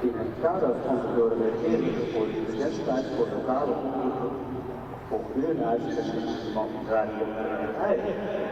In het kader van de door de regering voor de budgettijd voor lokale omroepen voor hun uitzending van Radio Trackdrive.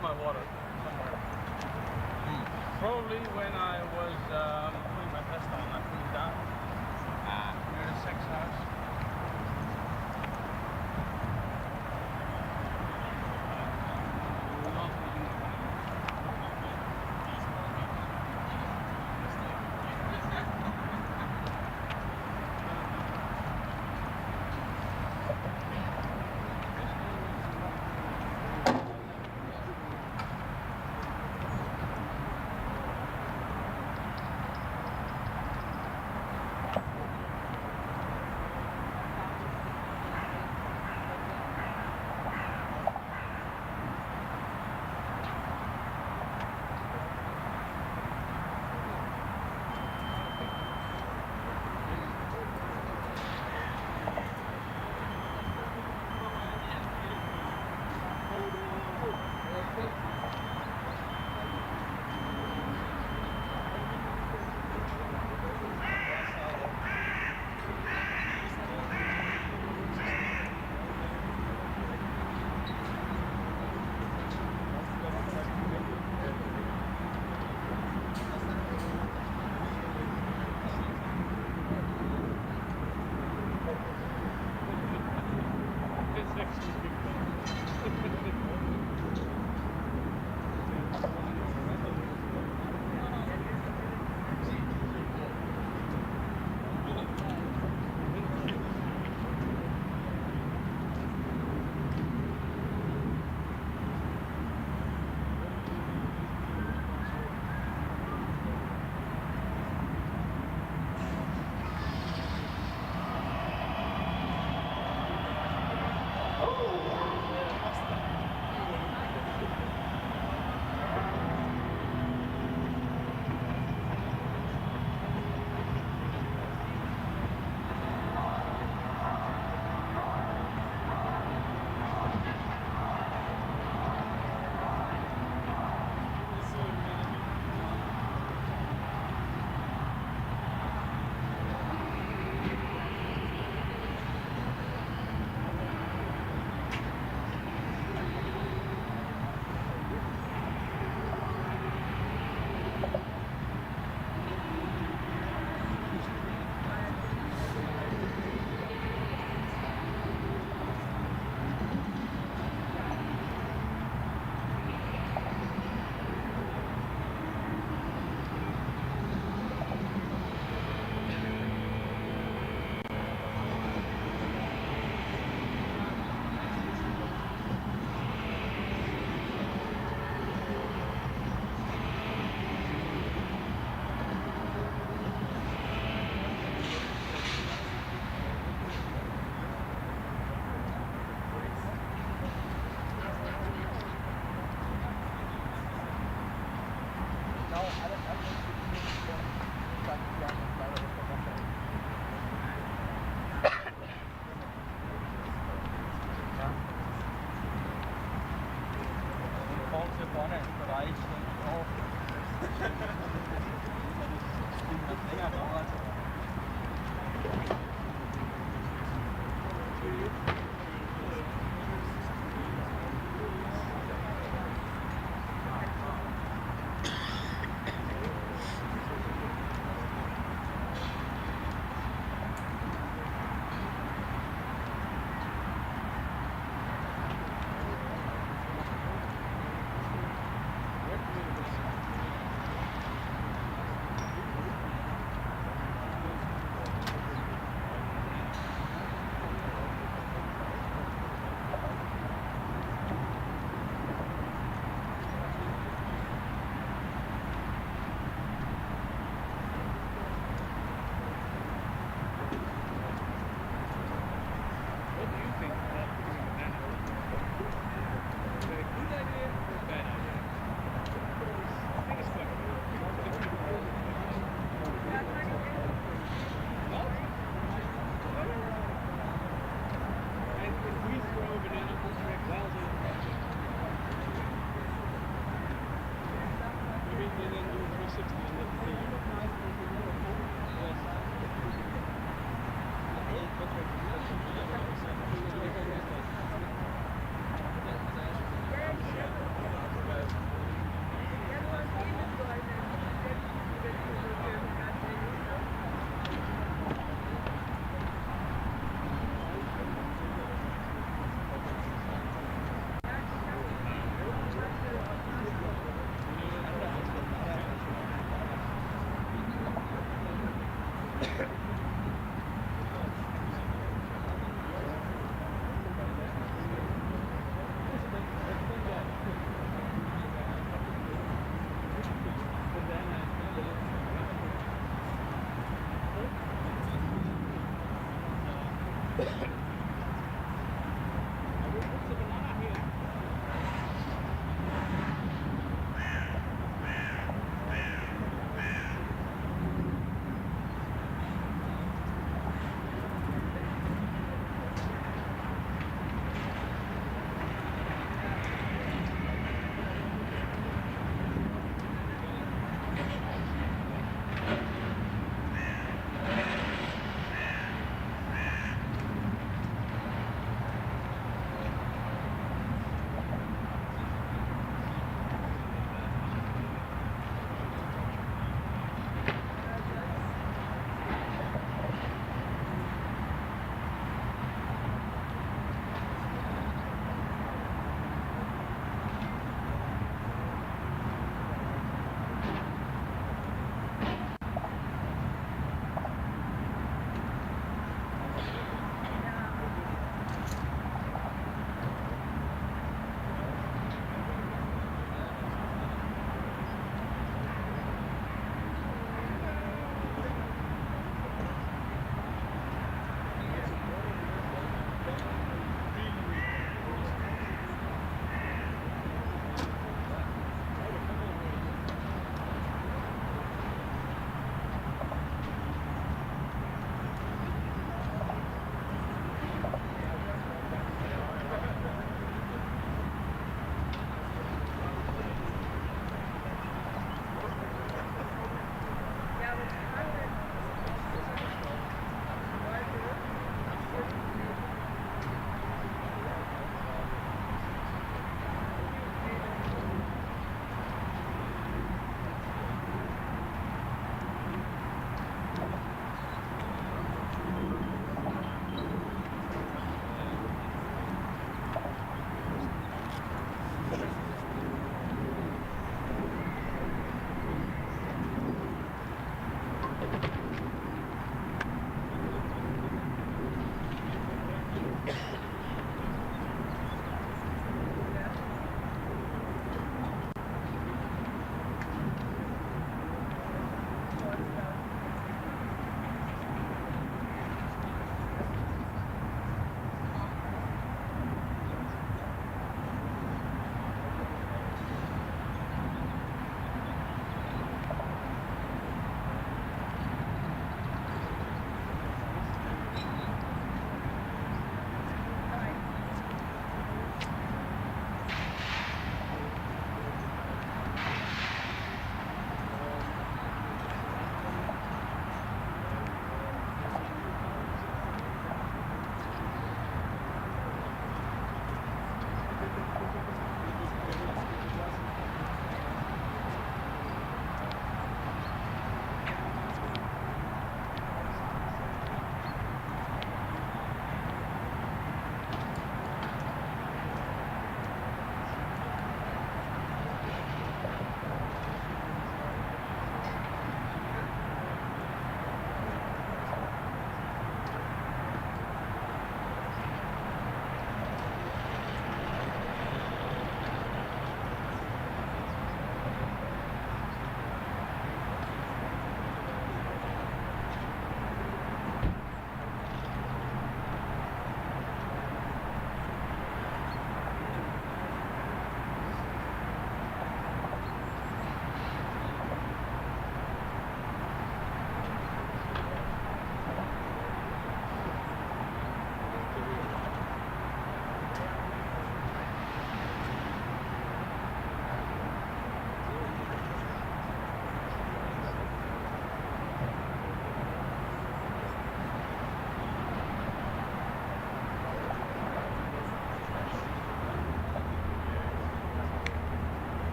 My water somewhere. Probably when I was putting my vest on, I put it down near the sex house.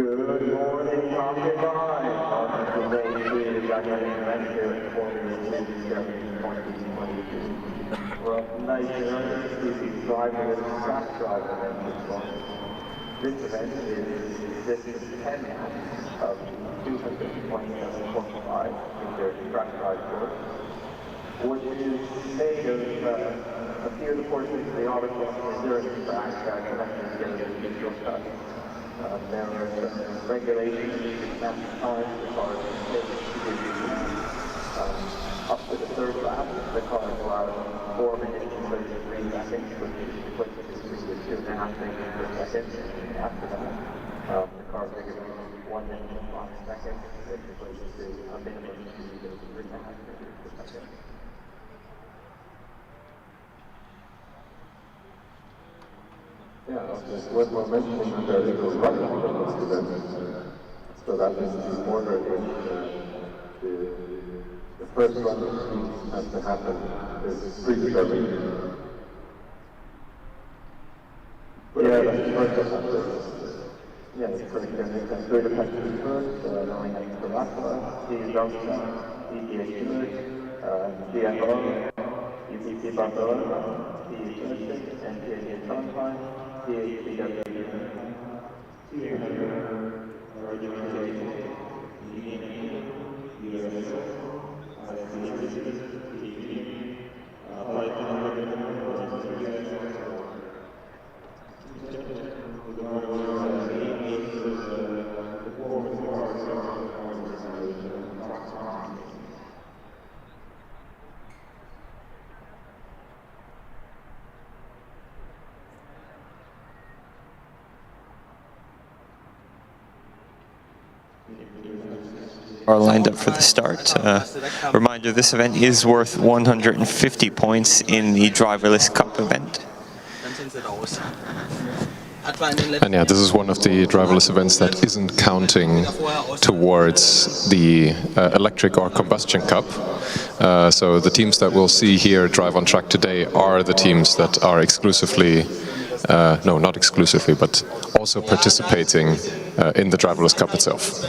Good morning, Concubine. On today's dynamic event here at Formula 2022. We're up nice and early to see the Driverless Trackdrive event this morning. This event is distance 10 laps of 227.75 meter track-drive course, which is made of a few of the portions of the artificial endurance track connected together with neutral cuts. There are some regulations to match the time the car is up to the third lap. The car is allowed 4 minutes and 33 seconds, which is equivalent to 2.5 seconds per second. And after that, the car is regulated 1 minute and 5 seconds, which equates to a minimum speed of 3.5 meters per second. Yeah, it's worth mentioning that there is a running on this event. So that is the order in which the first run of speed has to happen is predetermined. Yeah, that's the first one. Yeah, it's predetermined. Budapest TU first, going at Corvallis, Darmstadt TU Attempt, UPC Barcelona, TU Attempt, and TU Mannheim DHBW. Are lined up for the start. Reminder, this event is worth 150 points in the Driverless Cup event. And yeah, this is one of the driverless events that isn't counting towards the electric or combustion cup. So the teams that we'll see here drive on track today are the teams that are exclusively, no, not exclusively, but also participating in the driverless cup itself.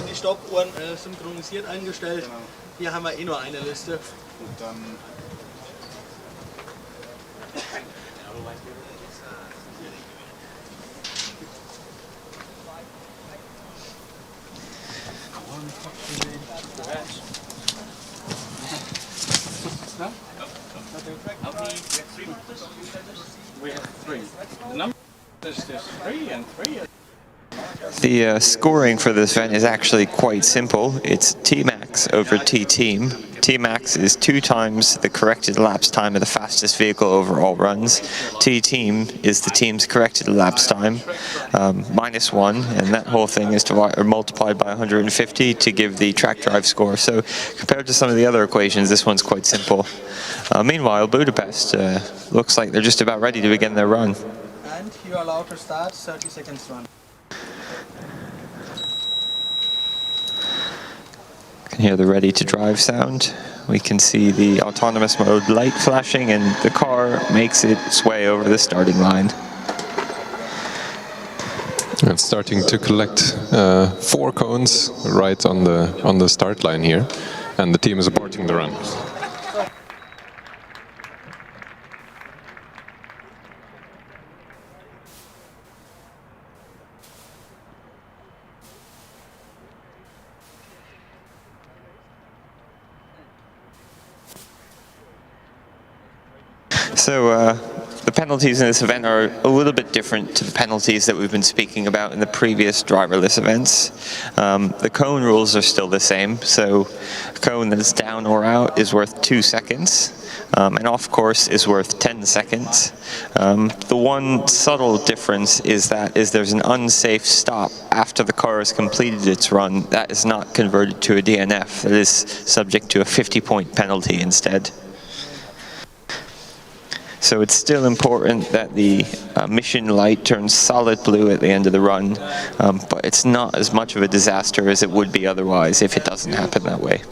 We have 3. The number is 3 and 3. The scoring for this event is actually quite simple. It's T-max over T-team. T-max is 2 times the corrected lapse time of the fastest vehicle over all runs. T-team is the team's corrected lapse time, -1, and that whole thing is multiplied by 150 to give the track drive score. So compared to some of the other equations, this one's quite simple. Meanwhile, Budapest looks like they're just about ready to begin their run. And you are allowed to start 30 seconds run. Can hear the ready to drive sound. We can see the autonomous mode light flashing, and the car makes its way over the starting line. It's starting to collect 4 cones right on the start line here, and the team is aborting the run. So the penalties in this event are a little bit different to the penalties that we've been speaking about in the previous driverless events. The cone rules are still the same, so a cone that is down or out is worth 2 seconds, and off course is worth 10 seconds. The one subtle difference is that there's an unsafe stop after the car has completed its run that is not converted to a DNF, that is subject to a 50-point penalty instead. So it's still important that the mission light turns solid blue at the end of the run, but it's not as much of a disaster as it would be otherwise if it doesn't happen that way.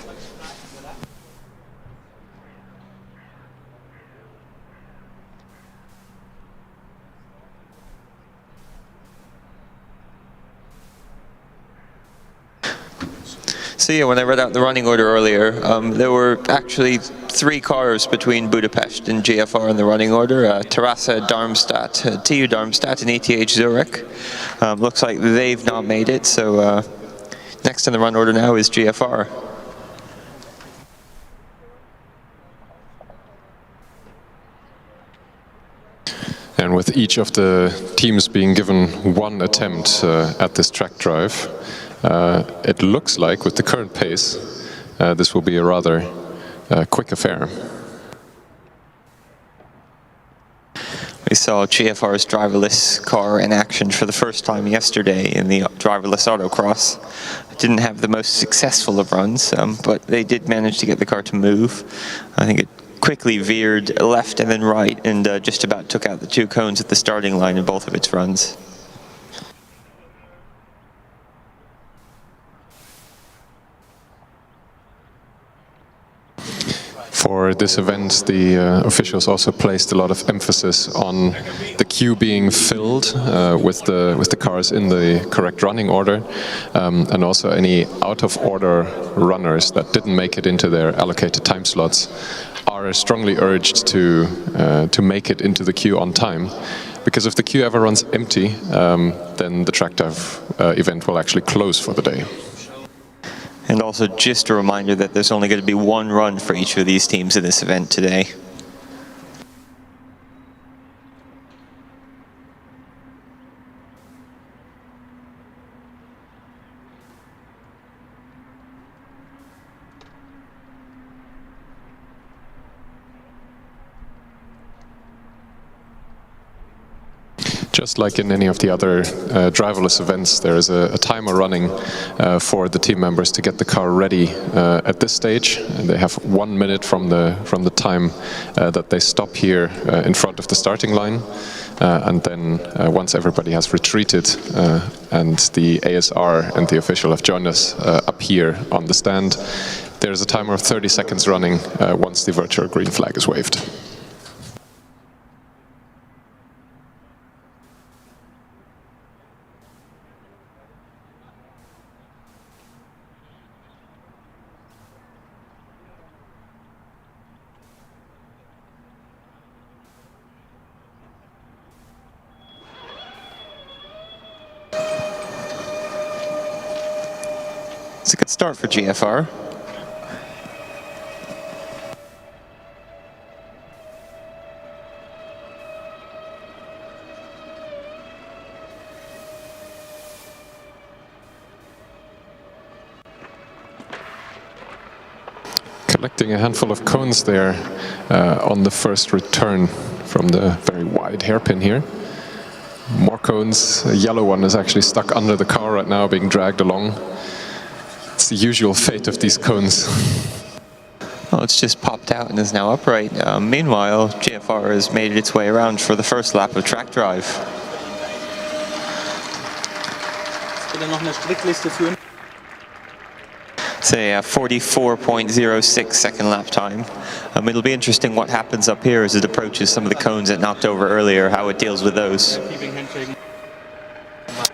So yeah, when I read out the running order earlier, there were actually 3 cars between Budapest and GFR in the running order. Terrassa, Darmstadt, TU Darmstadt and ETH Zurich. Looks like they've not made it, so next in the run order now is GFR. And with each of the teams being given 1 attempt at this track drive, it looks like with the current pace, this will be a rather quick affair. We saw GFR's driverless car in action for the first time yesterday in the driverless autocross. It didn't have the most successful of runs, but they did manage to get the car to move. I think it quickly veered left and then right and just about took out the 2 cones at the starting line in both of its runs. For this event, the officials also placed a lot of emphasis on the queue being filled with the cars in the correct running order, and also any out-of-order runners that didn't make it into their allocated time slots are strongly urged to make it into the queue on time. Because if the queue ever runs empty, then the track dive event will actually close for the day. And also just a reminder that there's only going to be 1 run for each of these teams in this event today. Just like in any of the other driverless events, there is a timer running for the team members to get the car ready at this stage. And they have 1 minute from the time that they stop here in front of the starting line. And then once everybody has retreated and the ASR and the official have joined us up here on the stand, there's a timer of 30 seconds running once the virtual green flag is waved. It's a good start for GFR. Collecting a handful of cones there on the first return from the very wide hairpin here. More cones. A yellow one is actually stuck under the car right now, being dragged along. It's the usual fate of these cones. Well, it's just popped out and is now upright. Meanwhile, GFR has made its way around for the first lap of track drive. It's a 44.06 second lap time. It'll be interesting what happens up here as it approaches some of the cones it knocked over earlier, how it deals with those.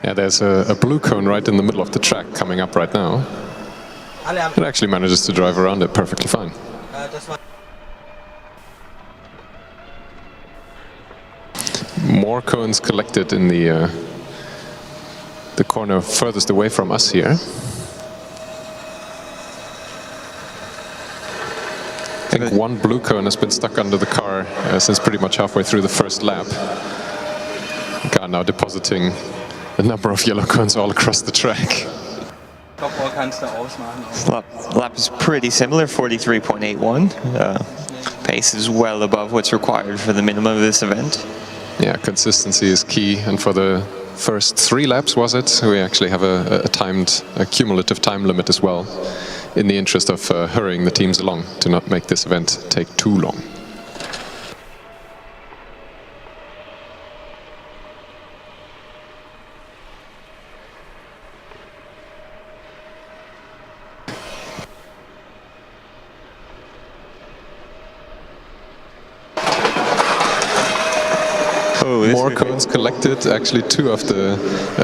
Yeah, there's a blue cone right in the middle of the track coming up right now. It actually manages to drive around it perfectly fine. More cones collected in the corner furthest away from us here. I think 1 blue cone has been stuck under the car since pretty much halfway through the first lap. The car now depositing a number of yellow cones all across the track. Lap is pretty similar, 43.81. Pace is well above what's required for the minimum of this event. Yeah, consistency is key, and for the first 3 laps, was it? We actually have a cumulative time limit as well, in the interest of hurrying the teams along to not make this event take too long. More cones collected, actually 2 of the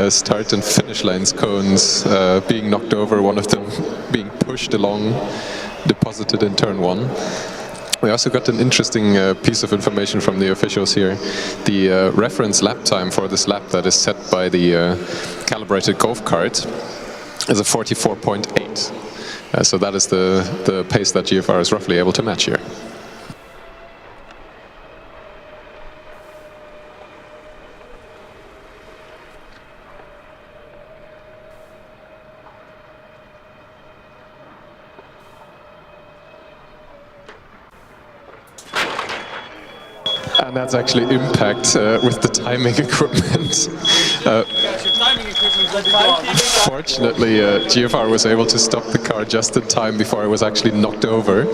start and finish lines cones being knocked over, one of them being pushed along, deposited in turn 1. We also got an interesting piece of information from the officials here. The reference lap time for this lap that is set by the calibrated golf cart is a 44.8. So that is the pace that GFR is roughly able to match here. And that's actually impact with the timing equipment. Fortunately, GFR was able to stop the car just in time before it was actually knocked over.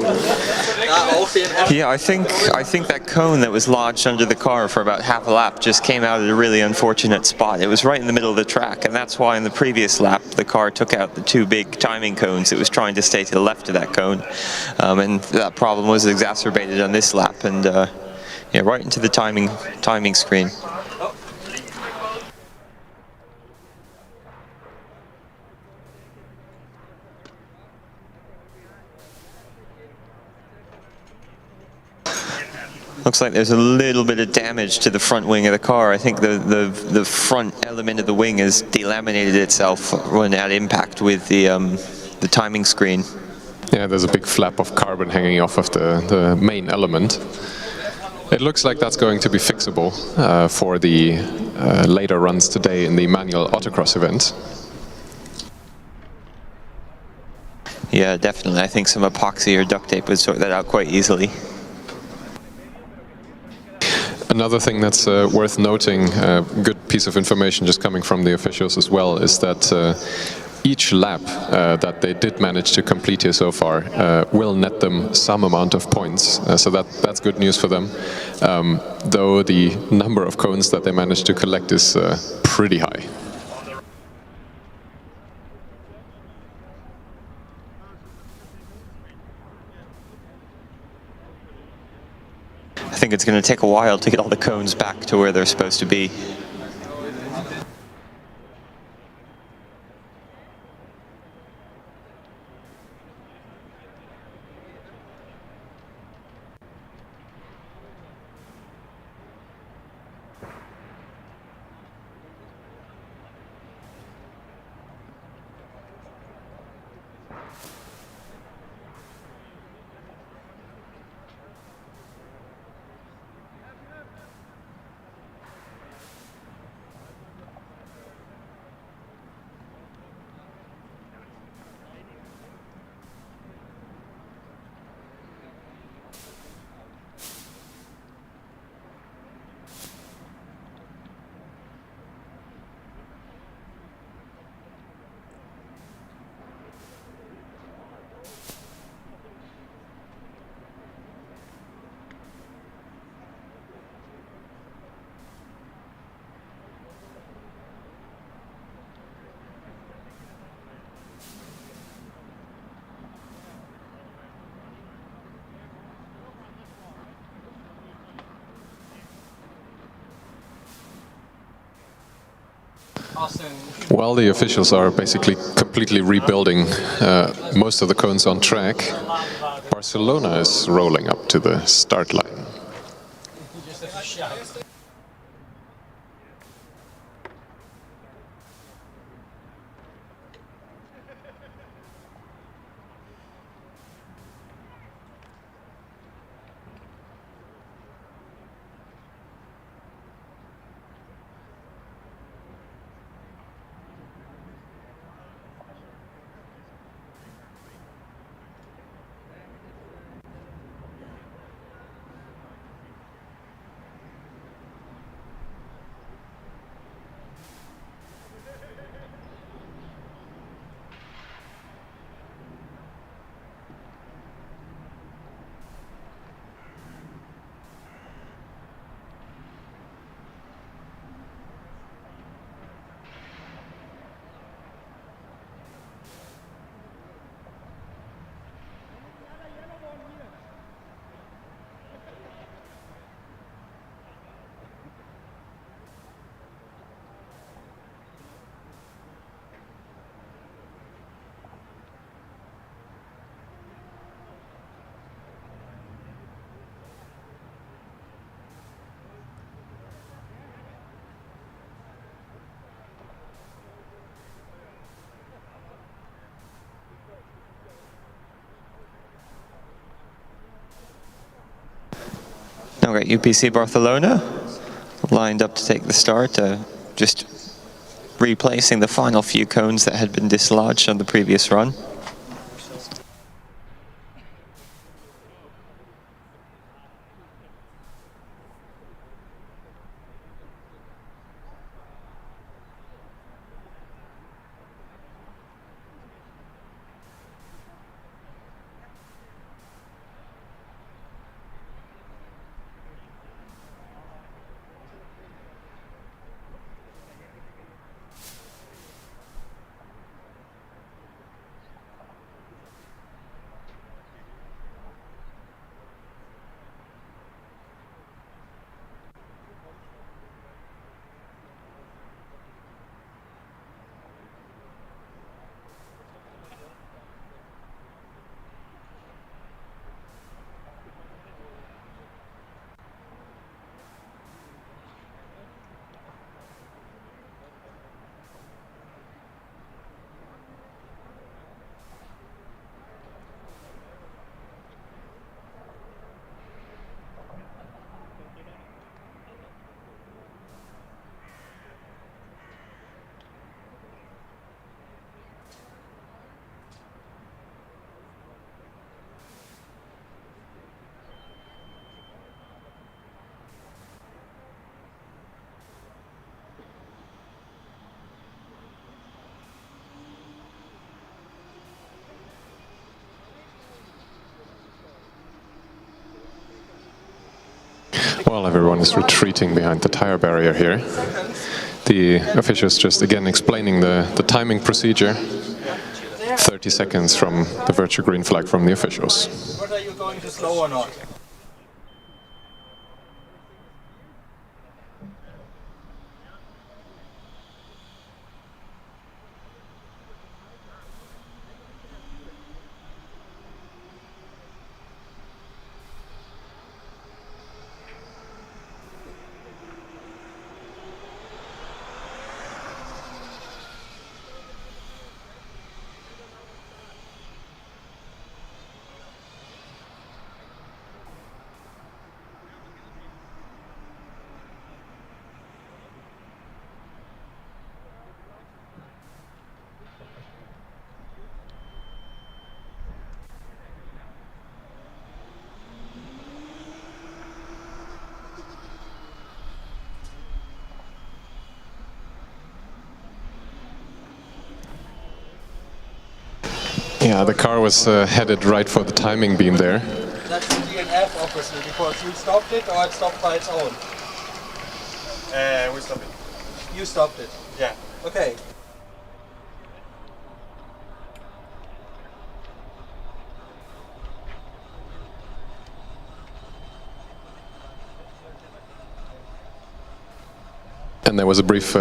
Yeah, I think that cone that was lodged under the car for about half a lap just came out at a really unfortunate spot. It was right in the middle of the track, and that's why in the previous lap the car took out the two big timing cones. It was trying to stay to the left of that cone, and that problem was exacerbated on this lap, and yeah, right into the timing screen. Looks like there's a little bit of damage to the front wing of the car. I think the front element of the wing has delaminated itself when at impact with the timing screen. Yeah, there's a big flap of carbon hanging off of the main element. It looks like that's going to be fixable for the later runs today in the manual autocross event. Yeah, definitely. I think some epoxy or duct tape would sort that out quite easily. Another thing that's worth noting, a good piece of information just coming from the officials as well, is that each lap that they did manage to complete here so far will net them some amount of points, so that's good news for them, though the number of cones that they managed to collect is pretty high. I think it's going to take a while to get all the cones back to where they're supposed to be. While the officials are basically completely rebuilding most of the cones on track, Barcelona is rolling up to the start line. Okay, UPC Barcelona lined up to take the start, just replacing the final few cones that had been dislodged on the previous run. While everyone is retreating behind the tire barrier here, the officials just again explaining the timing procedure. 30 seconds from the virtual green flag from the officials. What are you going to slow or not? Yeah, the car was headed right for the timing beam there. That's the DNF, obviously, because you stopped it or it stopped by its own? We stopped it. You stopped it? Yeah. Okay. And there was a brief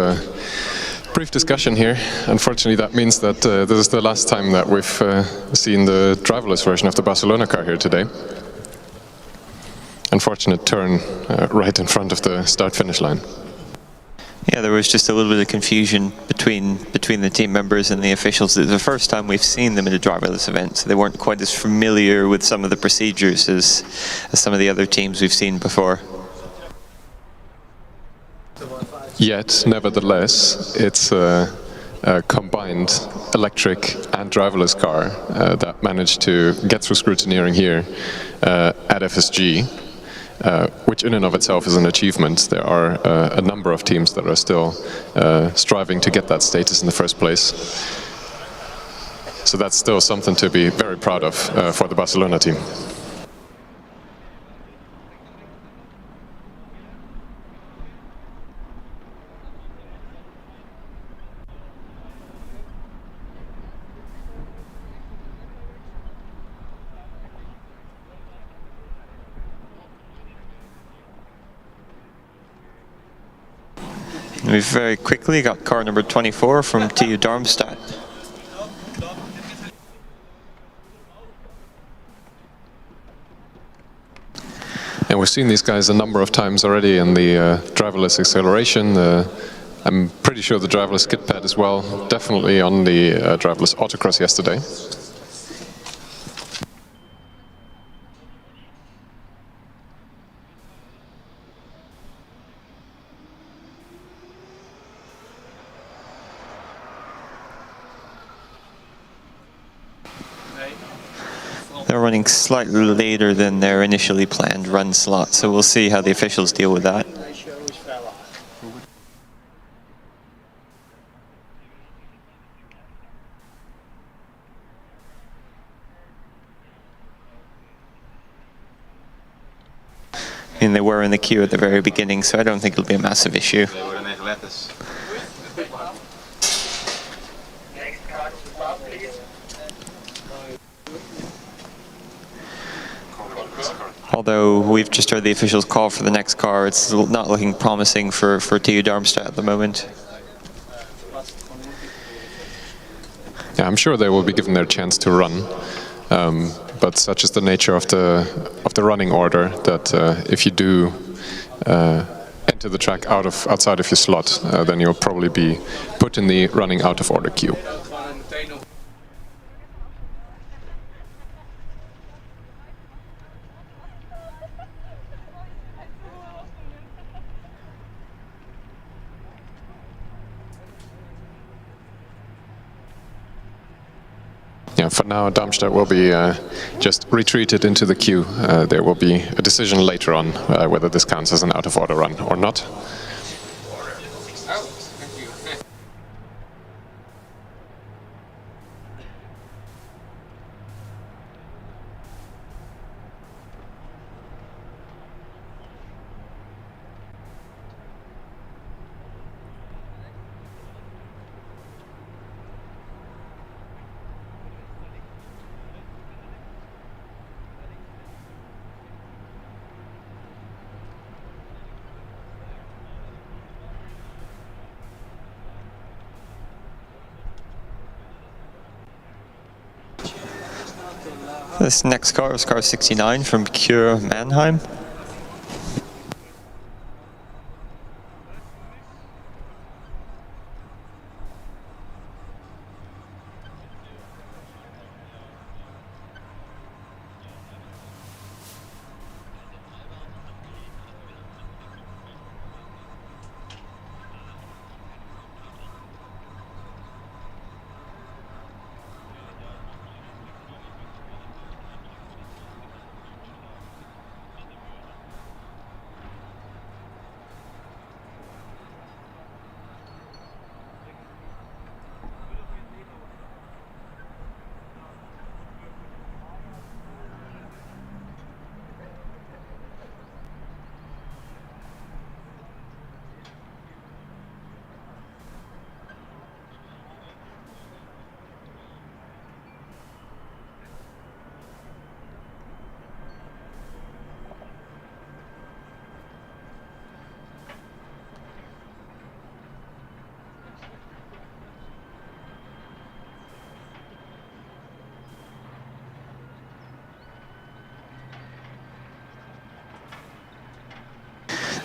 discussion here. Unfortunately, that means that this is the last time that we've seen the driverless version of the Barcelona car here today. Unfortunate turn right in front of the start-finish line. Yeah, there was just a little bit of confusion between the team members and the officials. It's the first time we've seen them in a driverless event, so they weren't quite as familiar with some of the procedures as some of the other teams we've seen before. Yet, nevertheless, it's a combined electric and driverless car that managed to get through scrutineering here at FSG, which in and of itself is an achievement. There are a number of teams that are still striving to get that status in the first place. So that's still something to be very proud of for the Barcelona team. We've very quickly got car number 24 from TU Darmstadt. And we've seen these guys a number of times already in the driverless acceleration. I'm pretty sure the driverless skid pad as well. Definitely on the driverless autocross yesterday. They're running slightly later than their initially planned run slot, so we'll see how the officials deal with that. And they were in the queue at the very beginning, so I don't think it'll be a massive issue. Although we've just heard the officials call for the next car, it's not looking promising for TU Darmstadt at the moment. Yeah, I'm sure they will be given their chance to run, but such is the nature of the running order that if you do enter the track outside of your slot, then you'll probably be put in the running out of order queue. Yeah, for now, Darmstadt will be just retreated into the queue. There will be a decision later on whether this counts as an out-of-order run or not. This next car is car 69 from Cure Mannheim.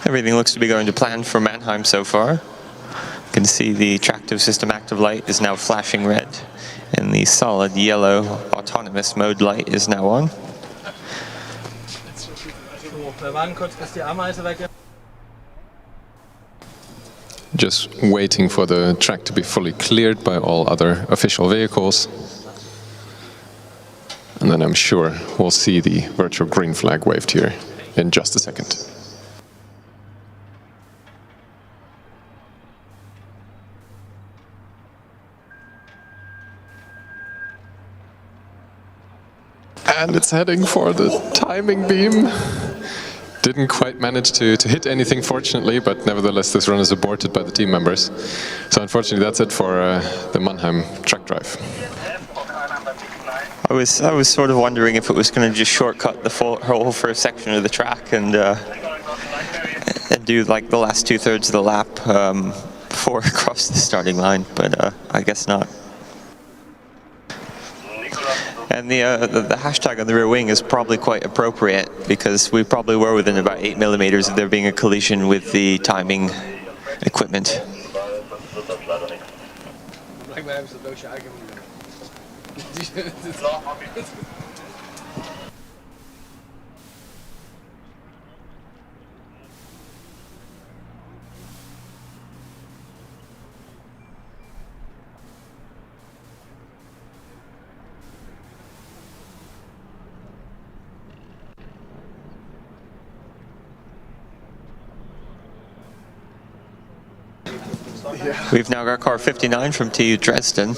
Everything looks to be going to plan for Mannheim so far. You can see the tractive system active light is now flashing red, and the solid yellow autonomous mode light is now on. Just waiting for the track to be fully cleared by all other official vehicles. And then I'm sure we'll see the virtual green flag waved here in just a second. And it's heading for the timing beam. Didn't quite manage to hit anything, fortunately, but nevertheless this run is aborted by the team members. So unfortunately that's it for the Mannheim track drive. I was sort of wondering if it was going to just shortcut the whole first section of the track and do like the last 2/3 of the lap before it crossed the starting line, but I guess not. And the hashtag on the rear wing is probably quite appropriate because we probably were within about 8 millimeters of there being a collision with the timing equipment. We've now got car 59 from TU Dresden.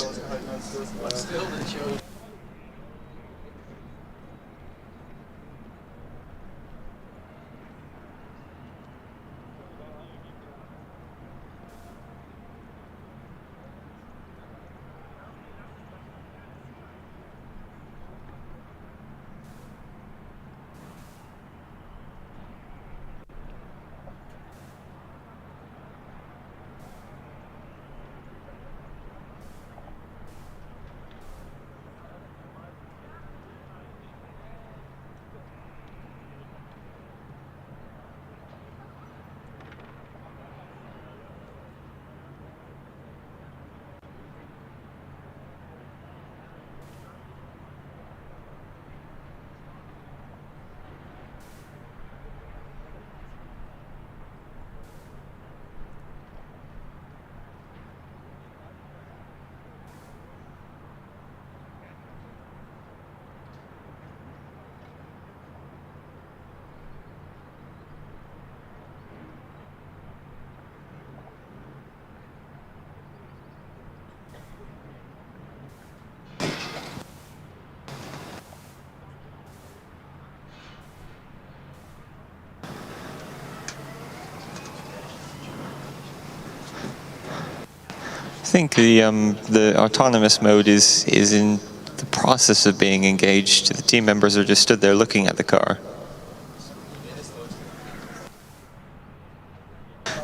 I think the autonomous mode is in the process of being engaged. The team members are just stood there looking at the car.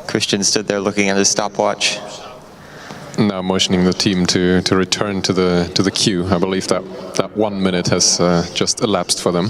Christian stood there looking at his stopwatch. Now motioning the team to return to the queue. I believe that 1 minute has just elapsed for them.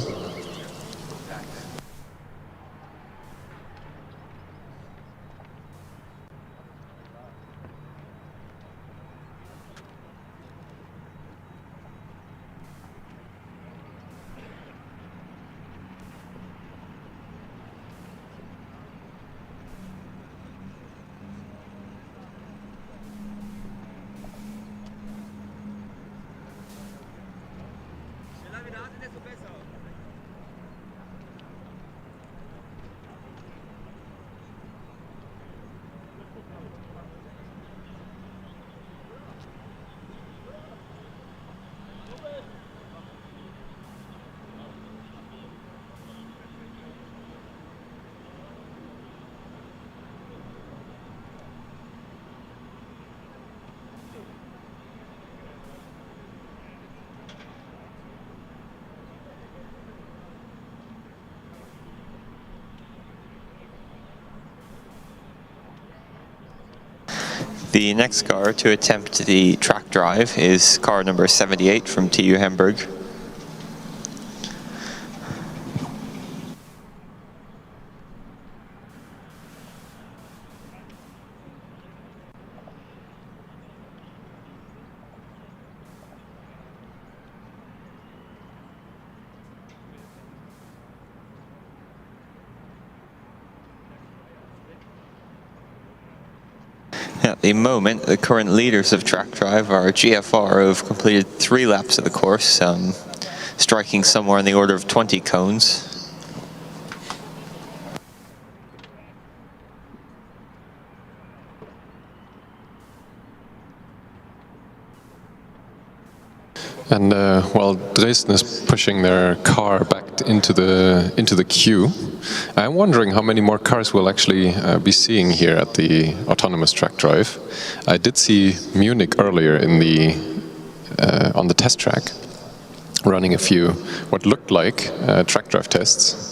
The next car to attempt the track drive is car number 78 from TU Hamburg. At the moment, the current leaders of track drive are GFR, who have completed 3 laps of the course, striking somewhere in the order of 20 cones. And while Dresden is pushing their car back into the queue, I'm wondering how many more cars we'll actually be seeing here at the autonomous track drive. I did see Munich earlier in the on the test track, running a few what looked like track drive tests.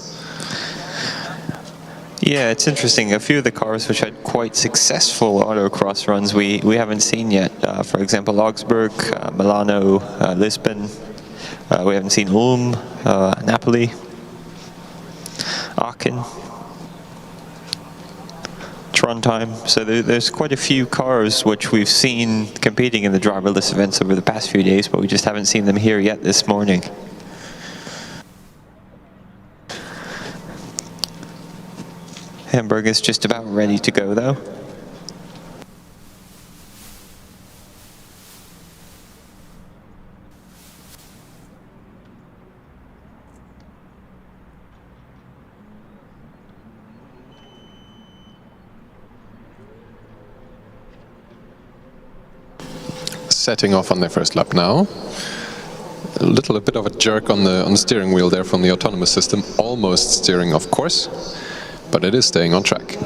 Yeah, it's interesting. A few of the cars which had quite successful autocross runs we haven't seen yet. For example, Augsburg, Milano, Lisbon. We haven't seen Ulm, Napoli, Aachen, Trondheim. So there's quite a few cars which we've seen competing in the driverless events over the past few days, but we just haven't seen them here yet this morning. Hamburg is just about ready to go, though. setting off on their first lap now. A bit of a jerk on the steering wheel there from the autonomous system, almost steering off course, but it is staying on track.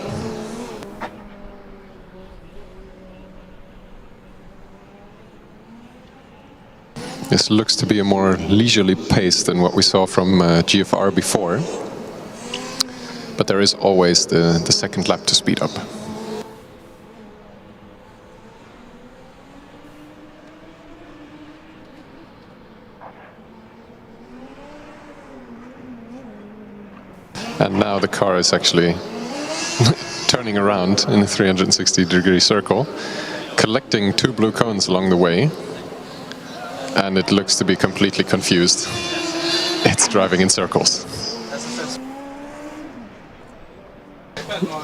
This looks to be a more leisurely pace than what we saw from GFR before, but there is always the second lap to speed up. And now the car is actually turning around in a 360-degree circle, collecting 2 blue cones along the way, and it looks to be completely confused. It's driving in circles.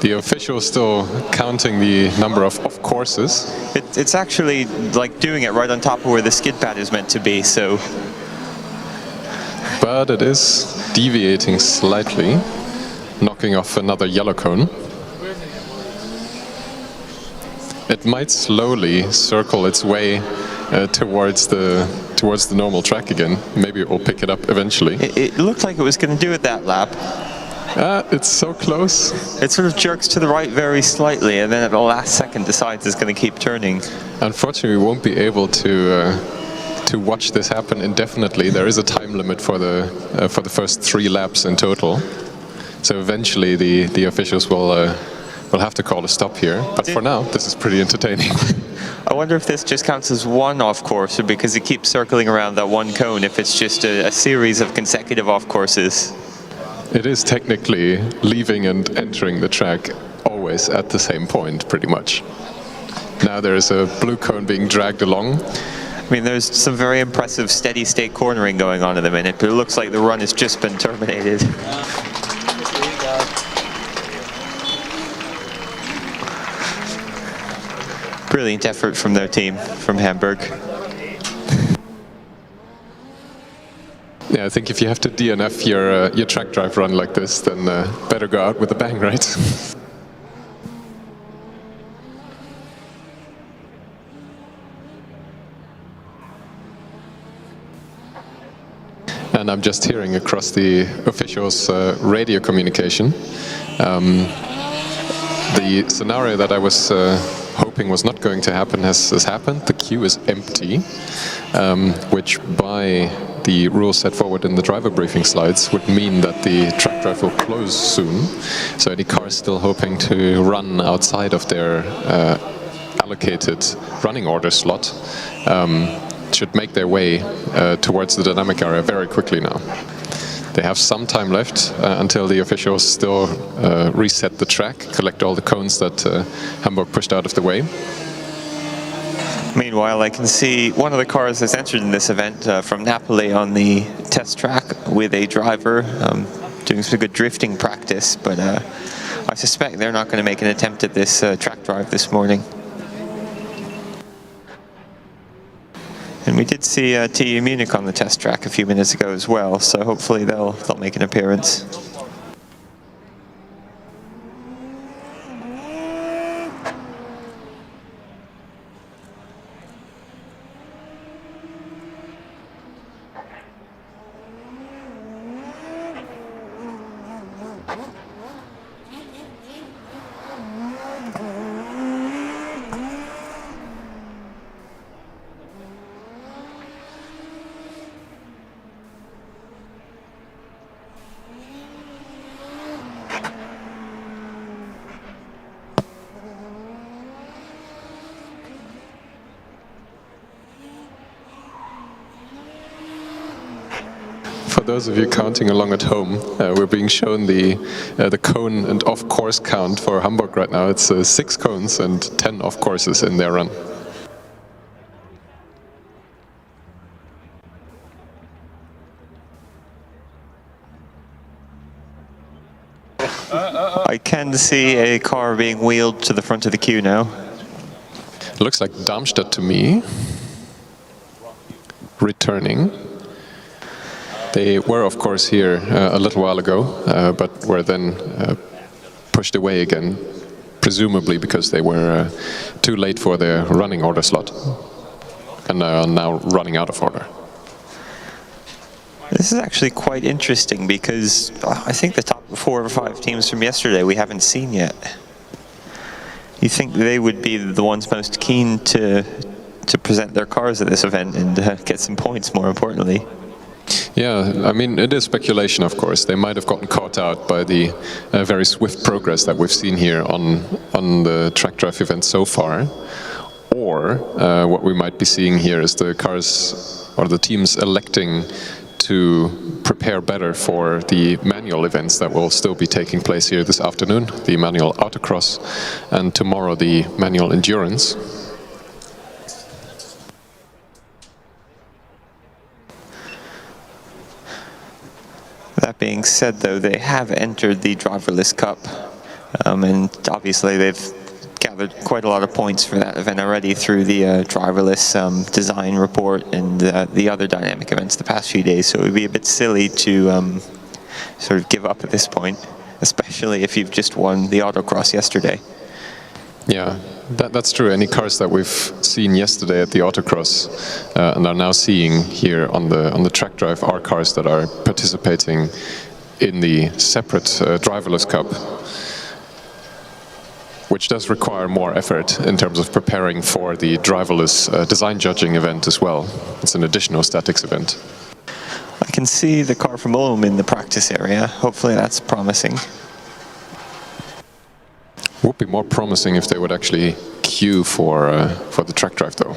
The official is still counting the number of courses. It's actually like doing it right on top of where the skid pad is meant to be, so... But it is deviating slightly, knocking off another yellow cone. It might slowly circle its way towards the normal track again. Maybe it will pick it up eventually. It looked like it was going to do it that lap. It's so close. It sort of jerks to the right very slightly, and then at the last second decides it's going to keep turning. Unfortunately, we won't be able to watch this happen indefinitely. There is a time limit for the first 3 laps in total. So eventually the officials will have to call a stop here. But for now, this is pretty entertaining. I wonder if this just counts as one off-course, or because it keeps circling around that one cone, if it's just a series of consecutive off-courses. It is technically leaving and entering the track always at the same point, pretty much. Now there is a blue cone being dragged along. I mean, there's some very impressive steady-state cornering going on in the minute, but it looks like the run has just been terminated. Brilliant effort from their team, from Hamburg. Yeah, I think if you have to DNF your track drive run like this, then better go out with a bang, right? And I'm just hearing across the officials' radio communication. The scenario that I was hoping was not going to happen has happened. The queue is empty, which by the rules set forward in the driver briefing slides would mean that the track drive will close soon. So any cars still hoping to run outside of their allocated running order slot should make their way towards the dynamic area very quickly now. They have some time left until the officials still reset the track, collect all the cones that Hamburg pushed out of the way. Meanwhile, I can see one of the cars that's entered in this event from Napoli on the test track with a driver doing some good drifting practice, but I suspect they're not going to make an attempt at this track drive this morning. And we did see TU Munich on the test track a few minutes ago as well, so hopefully they'll make an appearance. For those of you counting along at home, we're being shown the cone and off-course count for Hamburg right now. It's 6 cones and 10 off-courses in their run. I can see a car being wheeled to the front of the queue now. Looks like Darmstadt to me. Returning. They were, of course, here a little while ago, but were then pushed away again, presumably because they were too late for their running order slot. and are now running out of order. This is actually quite interesting because I think the top 4 or 5 teams from yesterday we haven't seen yet. You think they would be the ones most keen to present their cars at this event and get some points, more importantly. Yeah, I mean, it is speculation, of course. They might have gotten caught out by the very swift progress that we've seen here on the track drive event so far. Or what we might be seeing here is the cars or the teams electing to prepare better for the manual events that will still be taking place here this afternoon, the manual autocross, and tomorrow the manual endurance. That being said, though, they have entered the Driverless Cup, and obviously they've gathered quite a lot of points for that event already through the driverless design report and the other dynamic events the past few days, so it would be a bit silly to sort of give up at this point, especially if you've just won the autocross yesterday. Yeah, that's true. Any cars that we've seen yesterday at the autocross and are now seeing here on the track drive are cars that are participating in the separate Driverless Cup, which does require more effort in terms of preparing for the driverless design judging event as well. It's an additional statics event. I can see the car from Ulm in the practice area. Hopefully that's promising. Would be more promising if they would actually queue for the track drive, though.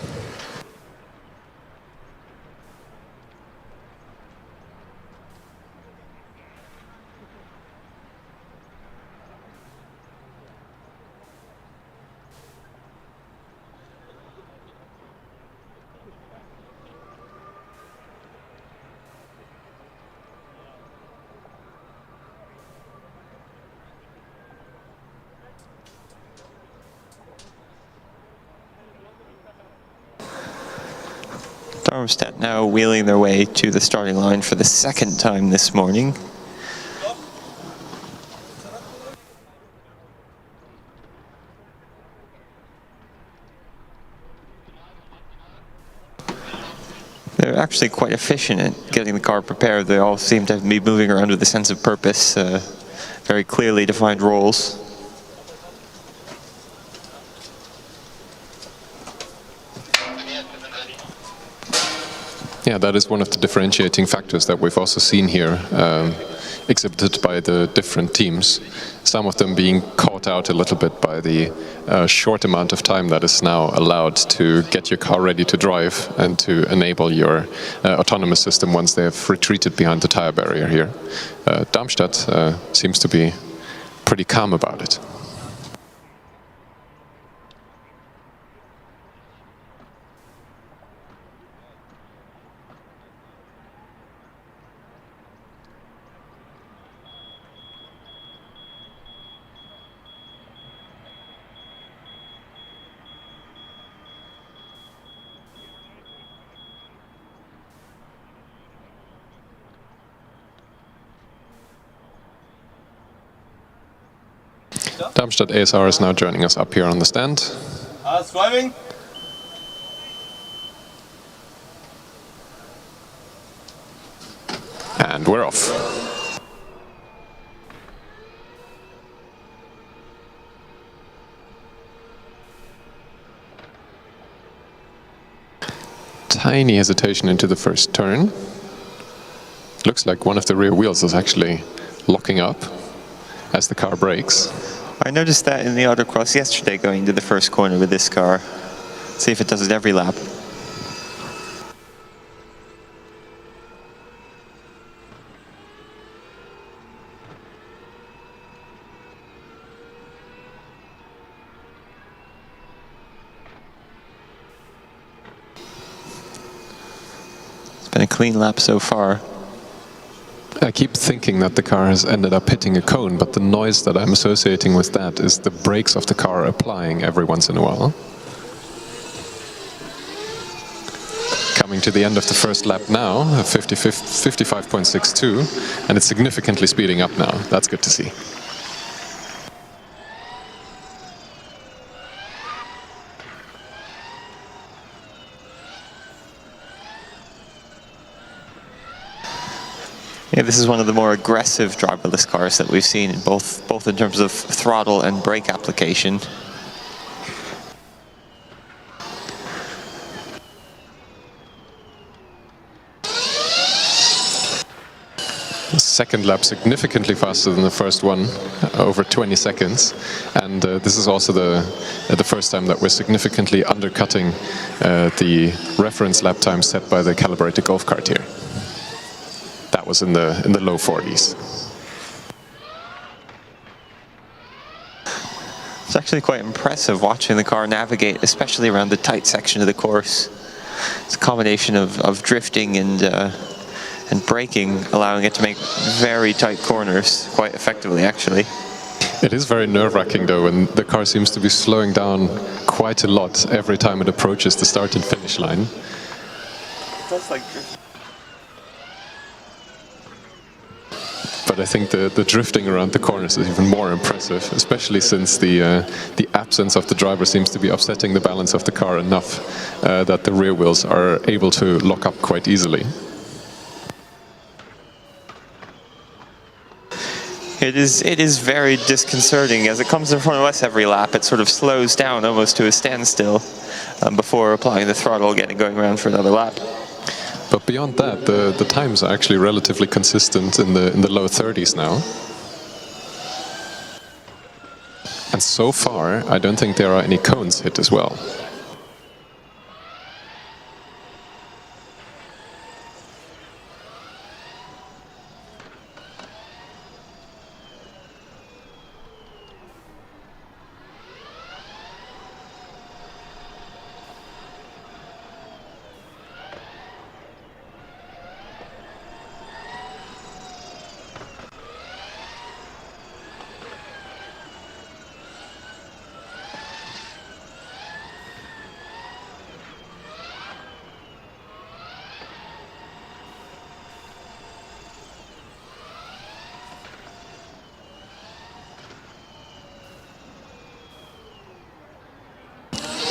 Darmstadt now wheeling their way to the starting line for the second time this morning. They're actually quite efficient at getting the car prepared. They all seem to be moving around with a sense of purpose, very clearly defined roles. Yeah, that is one of the differentiating factors that we've also seen here exhibited by the different teams. Some of them being caught out a little bit by the short amount of time that is now allowed to get your car ready to drive and to enable your autonomous system once they have retreated behind the tire barrier here. Darmstadt seems to be pretty calm about it. Darmstadt ASR is now joining us up here on the stand. Driving. And we're off. Tiny hesitation into the first turn. Looks like one of the rear wheels is actually locking up as the car brakes. I noticed that in the autocross yesterday going to the first corner with this car. See if it does it every lap. It's been a clean lap so far. I keep thinking that the car has ended up hitting a cone, but the noise that I'm associating with that is the brakes of the car applying every once in a while. Coming to the end of the first lap now, 55.62, and it's significantly speeding up now. That's good to see. Yeah, this is one of the more aggressive driverless cars that we've seen, both in terms of throttle and brake application. The second lap significantly faster than the first one, over 20 seconds, and this is also the first time that we're significantly undercutting the reference lap time set by the calibrated golf cart here. That was in the low 40s. It's actually quite impressive watching the car navigate, especially around the tight section of the course. It's a combination of drifting and braking, allowing it to make very tight corners quite effectively, actually. It is very nerve-wracking though, and the car seems to be slowing down quite a lot every time it approaches the start and finish line. It does like drift. But I think the drifting around the corners is even more impressive, especially since the absence of the driver seems to be upsetting the balance of the car enough that the rear wheels are able to lock up quite easily. It is very disconcerting. As it comes in front of us every lap, it sort of slows down almost to a standstill before applying the throttle, going around for another lap. But beyond that, the times are actually relatively consistent in the low 30s now. And so far, I don't think there are any cones hit as well.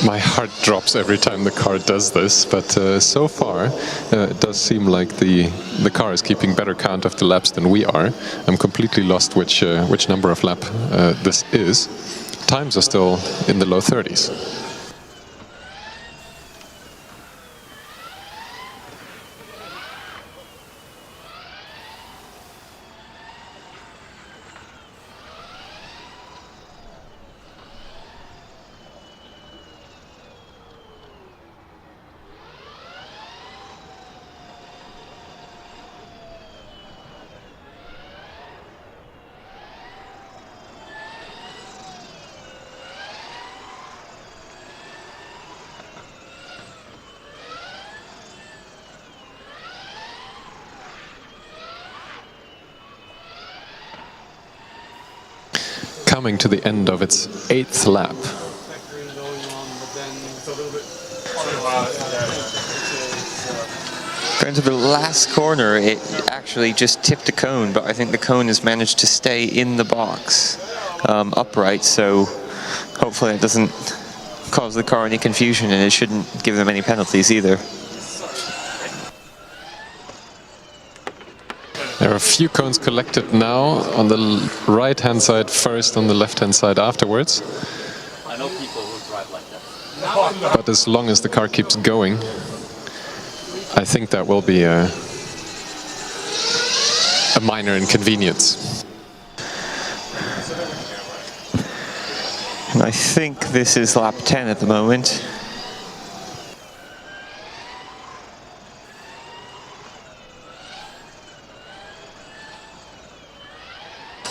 My heart drops every time the car does this, but so far it does seem like the car is keeping better count of the laps than we are. I'm completely lost which number of lap this is. Times are still in the low 30s. Coming to the end of its 8th lap. Going to the last corner, it actually just tipped a cone, but I think the cone has managed to stay in the box upright, so hopefully it doesn't cause the car any confusion, and it shouldn't give them any penalties either. There are a few cones collected now, on the right-hand side first, on the left-hand side afterwards. I know people who drive like that. But as long as the car keeps going, I think that will be a minor inconvenience. And I think this is lap 10 at the moment.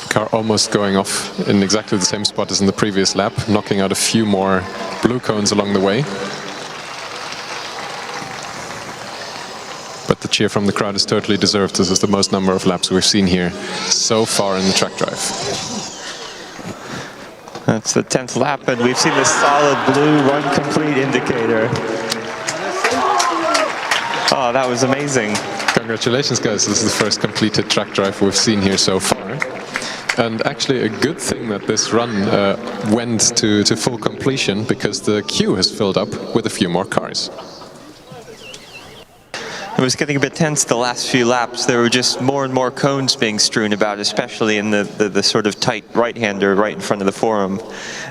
Car almost going off in exactly the same spot as in the previous lap, knocking out a few more blue cones along the way. But the cheer from the crowd is totally deserved. This is the most number of laps we've seen here so far in the track drive. That's the 10th lap, and we've seen the solid blue run complete indicator. Oh, that was amazing. Congratulations, guys. This is the first completed track drive we've seen here so far. And actually a good thing that this run went to full completion, because the queue has filled up with a few more cars. was getting a bit tense the last few laps. There were just more and more cones being strewn about, especially in the sort of tight right-hander right in front of the forum.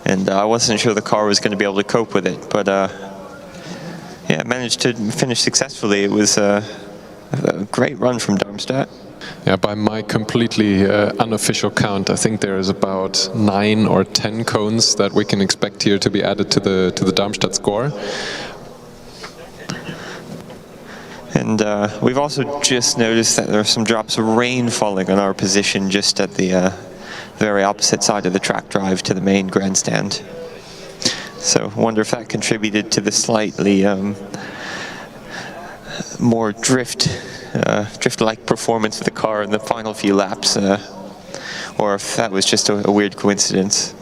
And I wasn't sure the car was going to be able to cope with it. But yeah, managed to finish successfully. It was a great run from Darmstadt. Yeah, by my completely unofficial count, I think there is about 9 or 10 cones that we can expect here to be added to the Darmstadt score. And we've also just noticed that there are some drops of rain falling on our position just at the very opposite side of the track drive to the main grandstand. So I wonder if that contributed to the slightly more drift-like performance of the car in the final few laps, or if that was just a weird coincidence.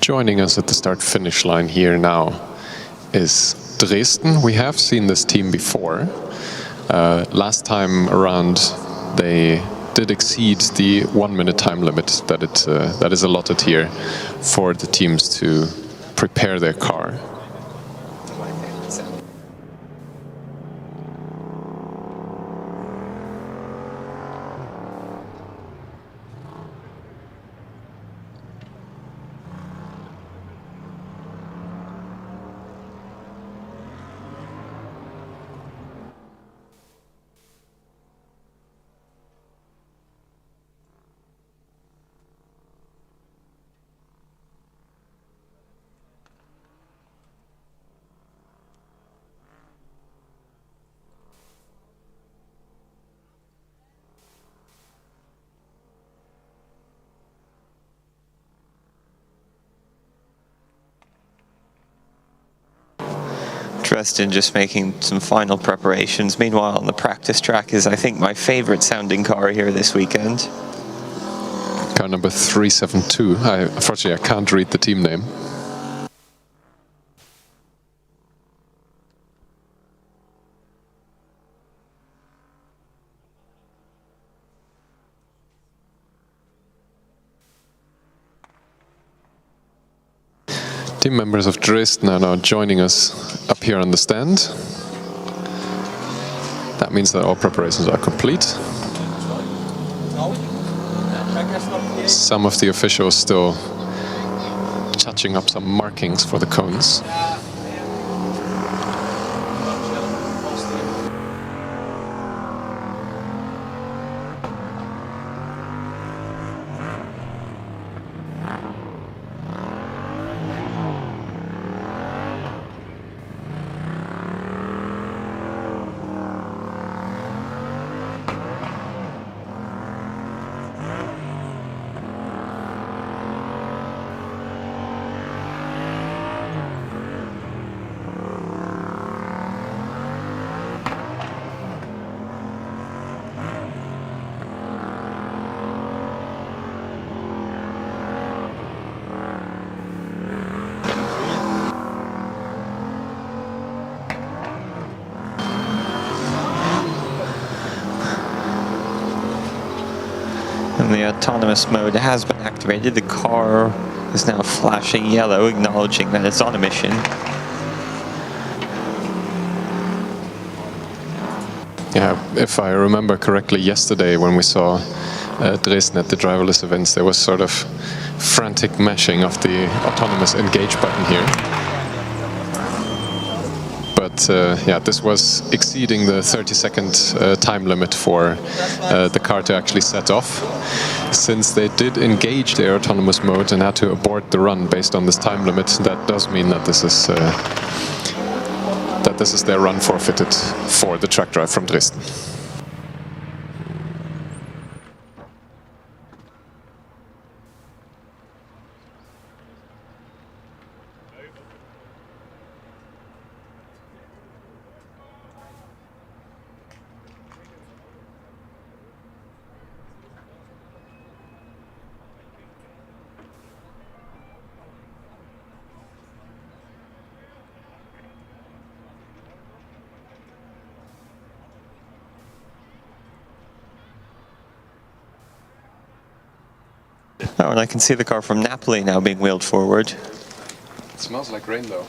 Joining us at the start-finish line here now is Dresden. We have seen this team before. Last time around, they did exceed the 1-minute time limit that is allotted here for the teams to prepare their car. Dresden just making some final preparations. Meanwhile, on the practice track is, I think, my favorite sounding car here this weekend. Car number 372. Unfortunately, I can't read the team name. Team members of Dresden are now joining us up here on the stand. That means that all preparations are complete. Some of the officials still touching up some markings for the cones. And the autonomous mode has been activated. The car is now flashing yellow, acknowledging that it's on a mission. Yeah, if I remember correctly, yesterday when we saw Dresden at the driverless events, there was sort of frantic mashing of the autonomous engage button here. But yeah, this was exceeding the 30-second time limit for the car to actually set off. Since they did engage their autonomous mode and had to abort the run based on this time limit, that does mean that this is their run forfeited for the track drive from Dresden. Oh, and I can see the car from Napoli now being wheeled forward. It smells like rain though.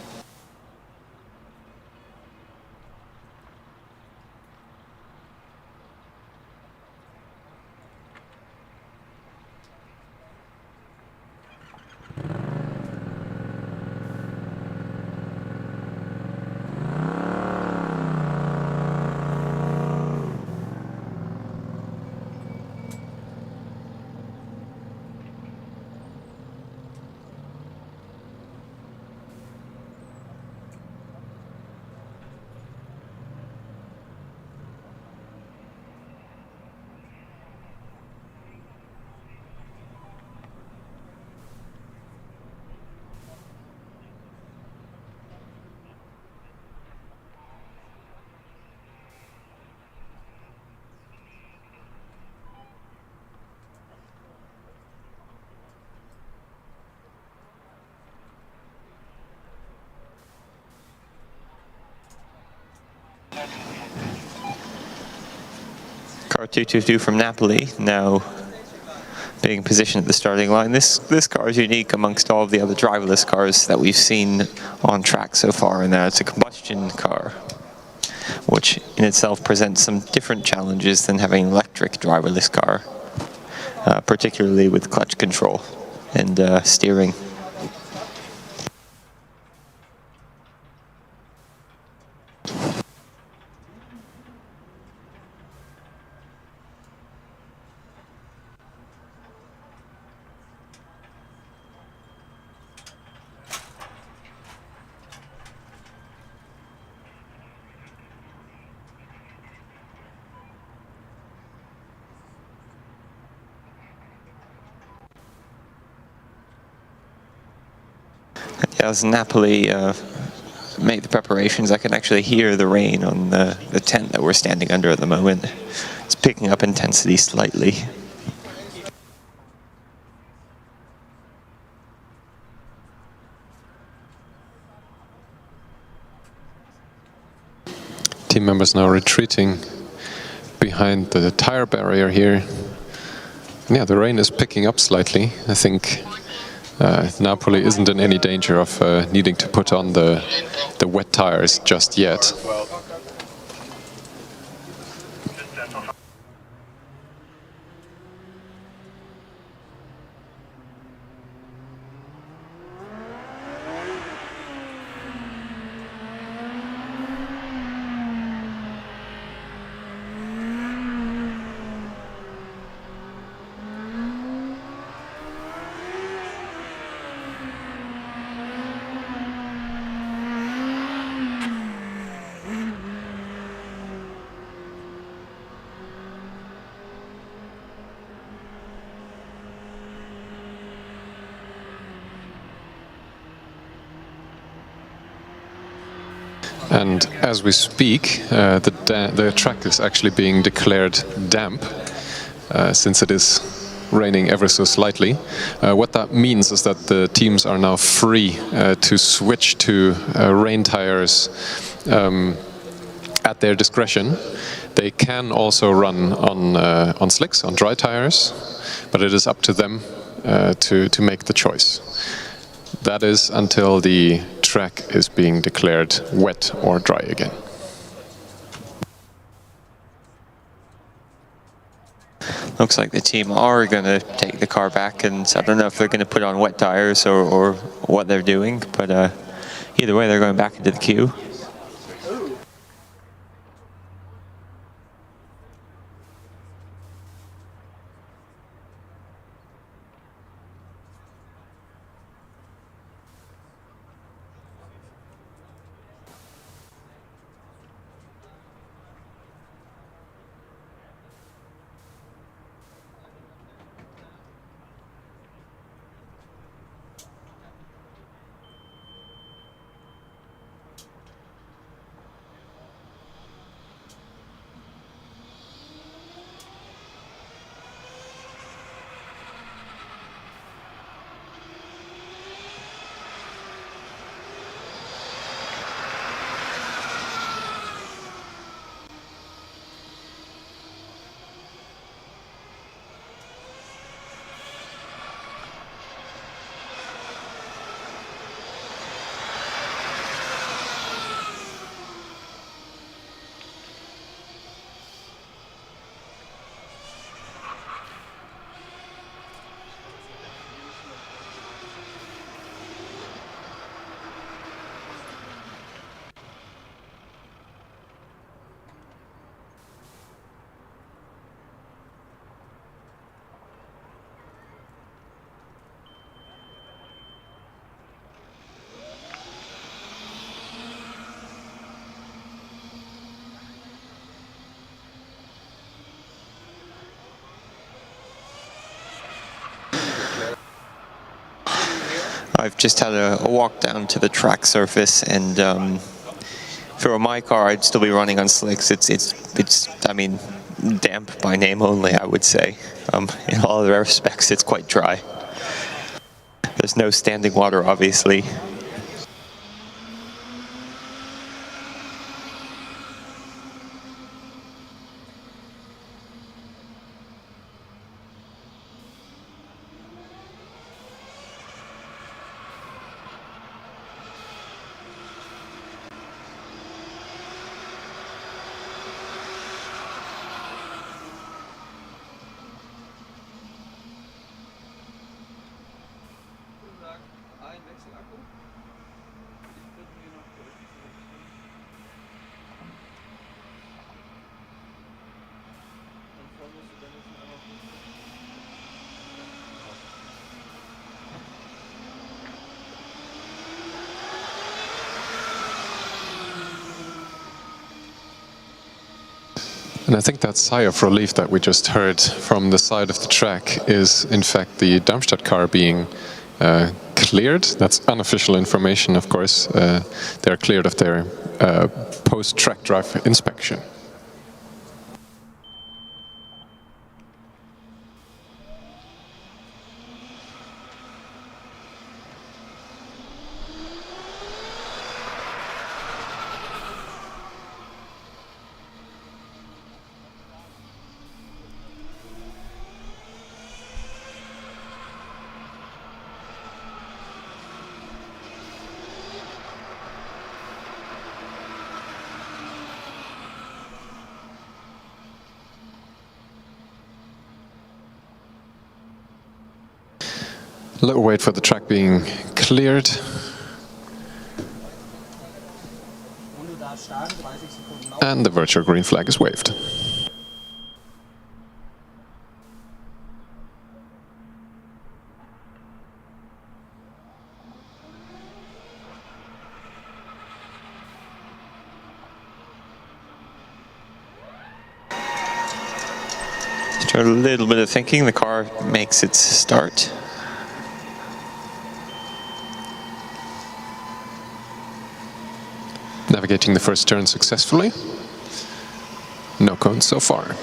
Car 222 from Napoli now being positioned at the starting line. This car is unique amongst all of the other driverless cars that we've seen on track so far, and that it's a combustion car, which in itself presents some different challenges than having an electric driverless car, particularly with clutch control and steering. As Napoli made the preparations, I can actually hear the rain on the tent that we're standing under at the moment. It's picking up intensity slightly. Team members now retreating behind the tire barrier here. And yeah, the rain is picking up slightly. I think Napoli isn't in any danger of needing to put on the wet tires just yet. And as we speak, the track is actually being declared damp, since it is raining ever so slightly. What that means is that the teams are now free to switch to rain tires at their discretion. They can also run on slicks, on dry tires, but it is up to them to make the choice. That is until the track is being declared wet or dry again. Looks like the team are going to take the car back, and I don't know if they're going to put on wet tires or what they're doing, but either way, they're going back into the queue. I've just had a walk down to the track surface, and if it were my car, I'd still be running on slicks. It's I mean, damp by name only, I would say. In all other respects, it's quite dry. There's no standing water, obviously. And I think that sigh of relief that we just heard from the side of the track is in fact the Darmstadt car being cleared. That's unofficial information, of course. They're cleared of their post-track drive inspection. A little wait for the track being cleared. And the virtual green flag is waved. After a little bit of thinking, the car makes its start. Navigating the first turn successfully. No cones so far.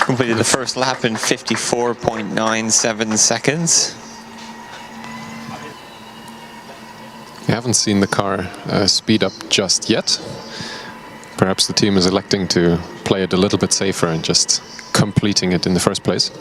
completed the first lap in 54.97 seconds. We haven't seen the car speed up just yet. Perhaps the team is electing to play it a little bit safer and just completing it in the first place.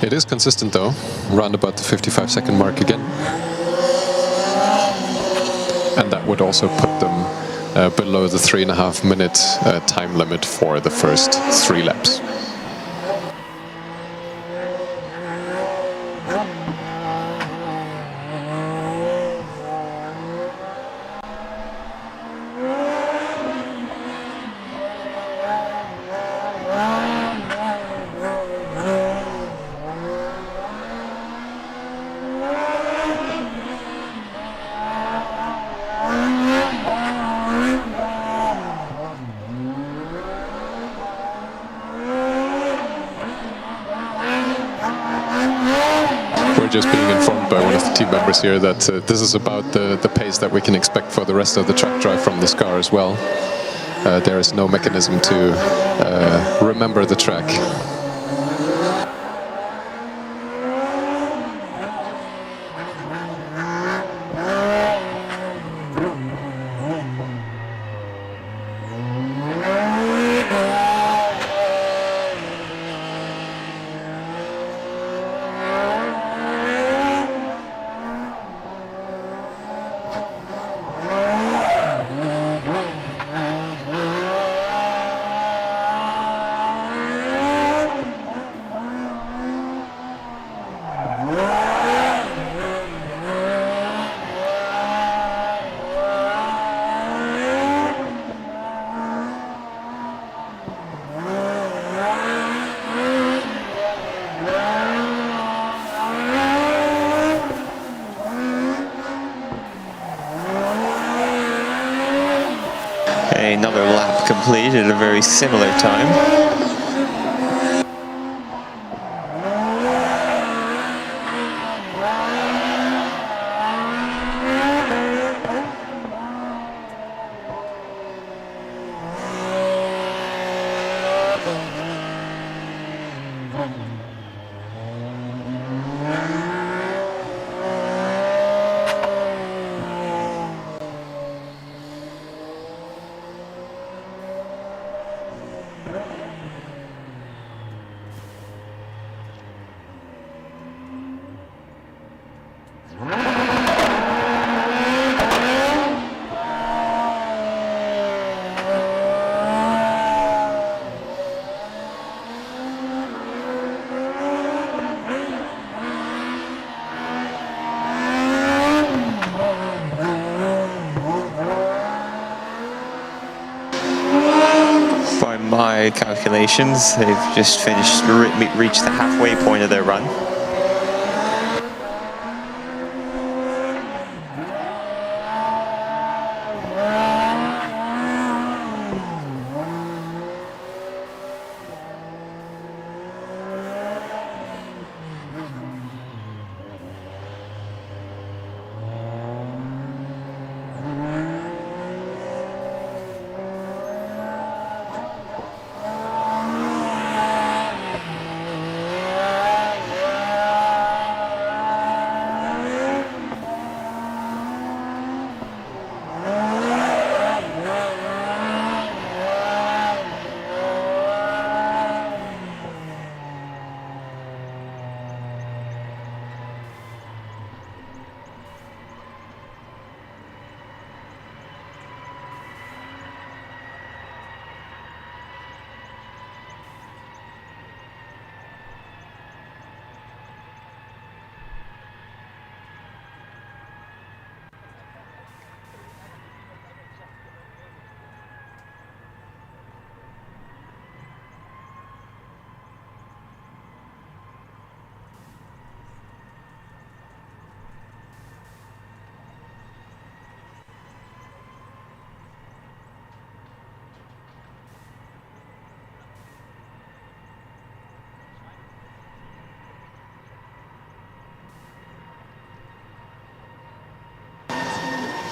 It is consistent though, round about the 55-second mark again. And that would also put them below the 3.5-minute time limit for the first 3 laps. Just being informed by one of the team members here that this is about the pace that we can expect for the rest of the track drive from this car as well. There is no mechanism to remember the track. Another lap complete at a very similar time. My calculations, they've just reached the halfway point of their run.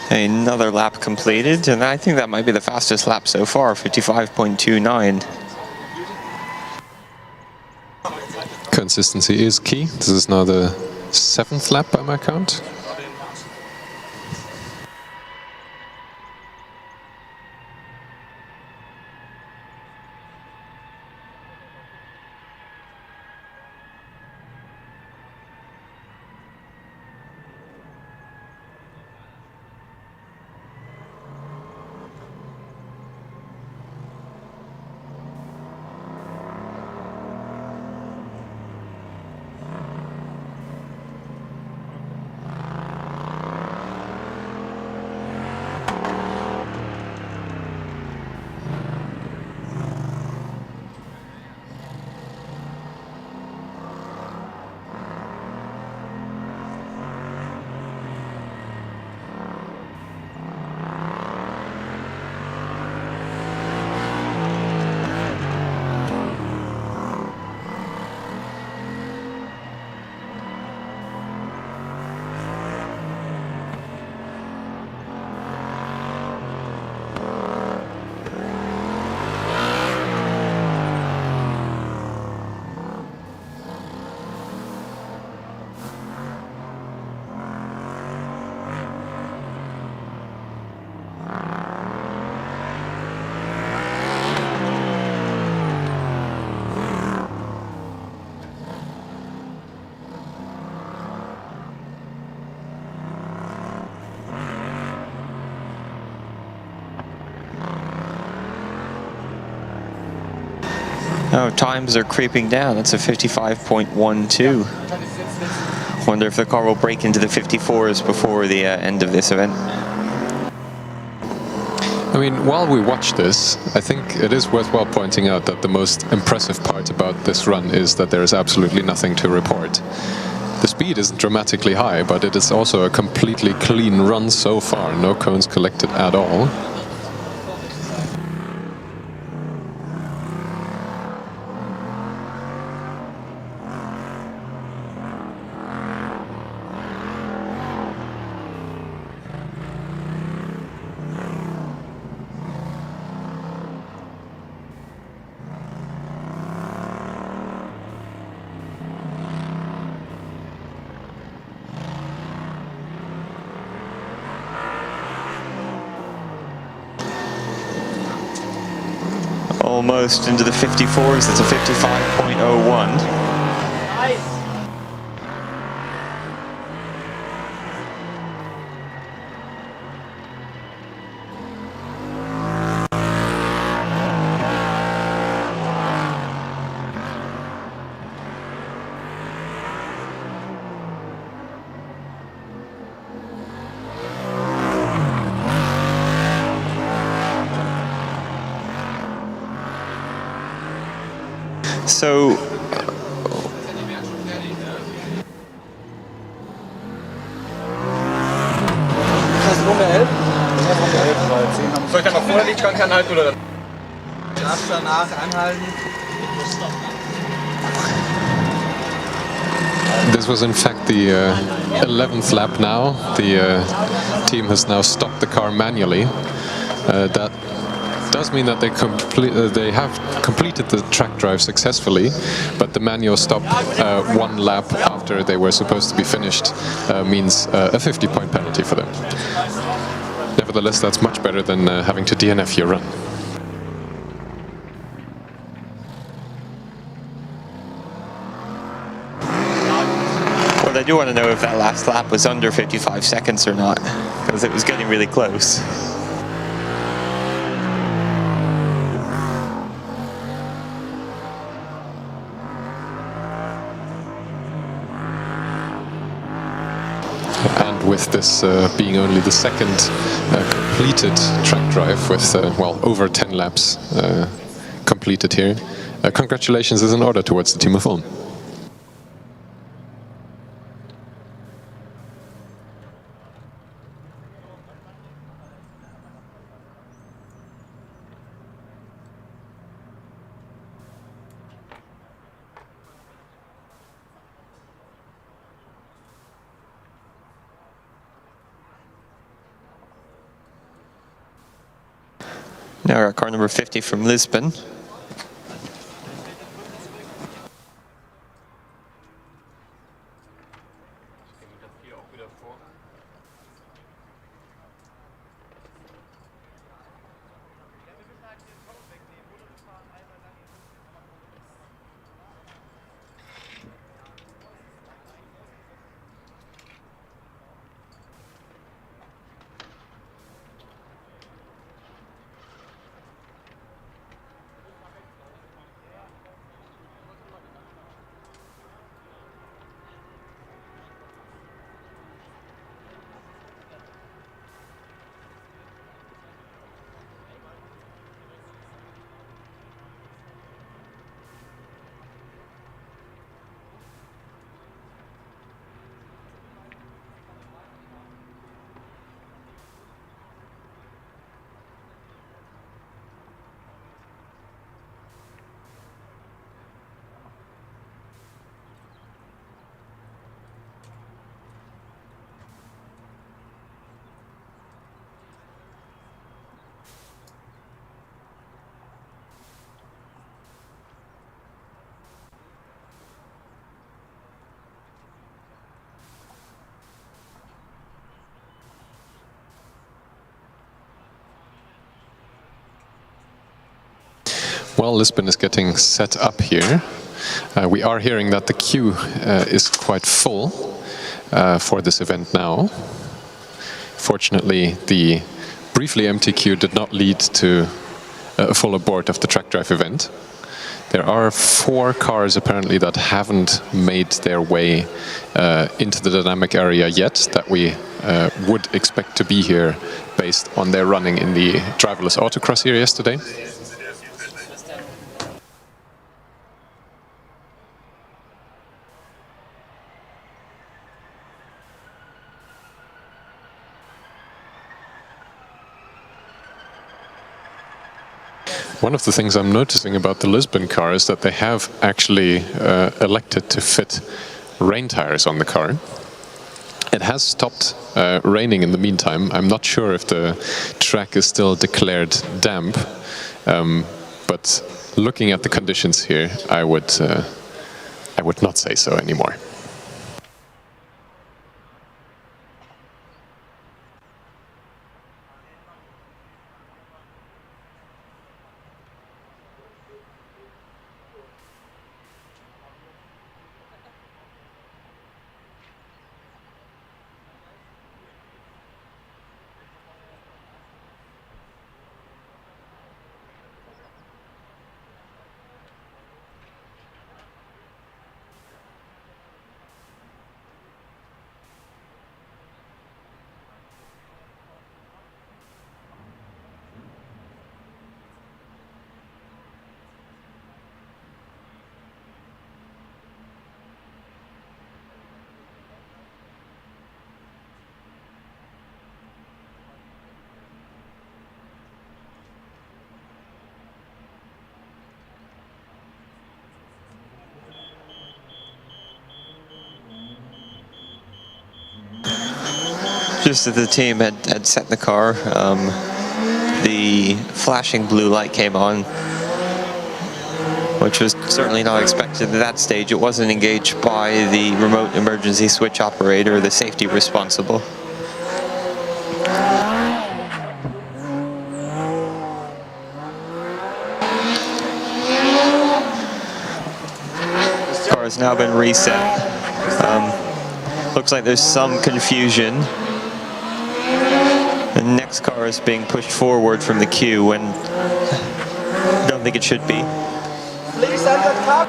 Another lap completed, and I think that might be the fastest lap so far, 55.29. Consistency is key. This is now the 7th lap by my count. Oh, times are creeping down. That's a 55.12. Wonder if the car will break into the 54s before the end of this event. I mean, while we watch this, I think it is worthwhile pointing out that the most impressive part about this run is that there is absolutely nothing to report. The speed isn't dramatically high, but it is also a completely clean run so far. No cones collected at all. Almost into the 54s, that's a 55.01. So, Soll ich dann noch vorher die Schranke anhalten oder dann? Danach anhalten. This was in fact the 11th lap now. The team has now stopped the car manually. That does mean that they have completed the track drive successfully, but the manual stop 1 lap after they were supposed to be finished means a 50-point penalty for them. Nevertheless, that's much better than having to DNF your run. well, I do want to know if that last lap was under 55 seconds or not, because it was getting really close. And with this being only the second completed track drive with, well, over 10 laps completed here, congratulations is in order towards the team of Ulm. Now we're at car number 50 from Lisbon. Well, Lisbon is getting set up here. We are hearing that the queue is quite full for this event now. Fortunately, the briefly empty queue did not lead to a full abort of the track drive event. There are 4 cars apparently that haven't made their way into the dynamic area yet that we would expect to be here based on their running in the driverless autocross here yesterday. One of the things I'm noticing about the Lisbon car is that they have actually elected to fit rain tires on the car. It has stopped raining in the meantime. I'm not sure if the track is still declared damp, but looking at the conditions here, I would not say so anymore. Just as the team had set the car, the flashing blue light came on, which was certainly not expected at that stage. It wasn't engaged by the remote emergency switch operator, the safety responsible. The car has now been reset. Looks like there's some confusion. The next car is being pushed forward from the queue when I don't think it should be. Please enter the car.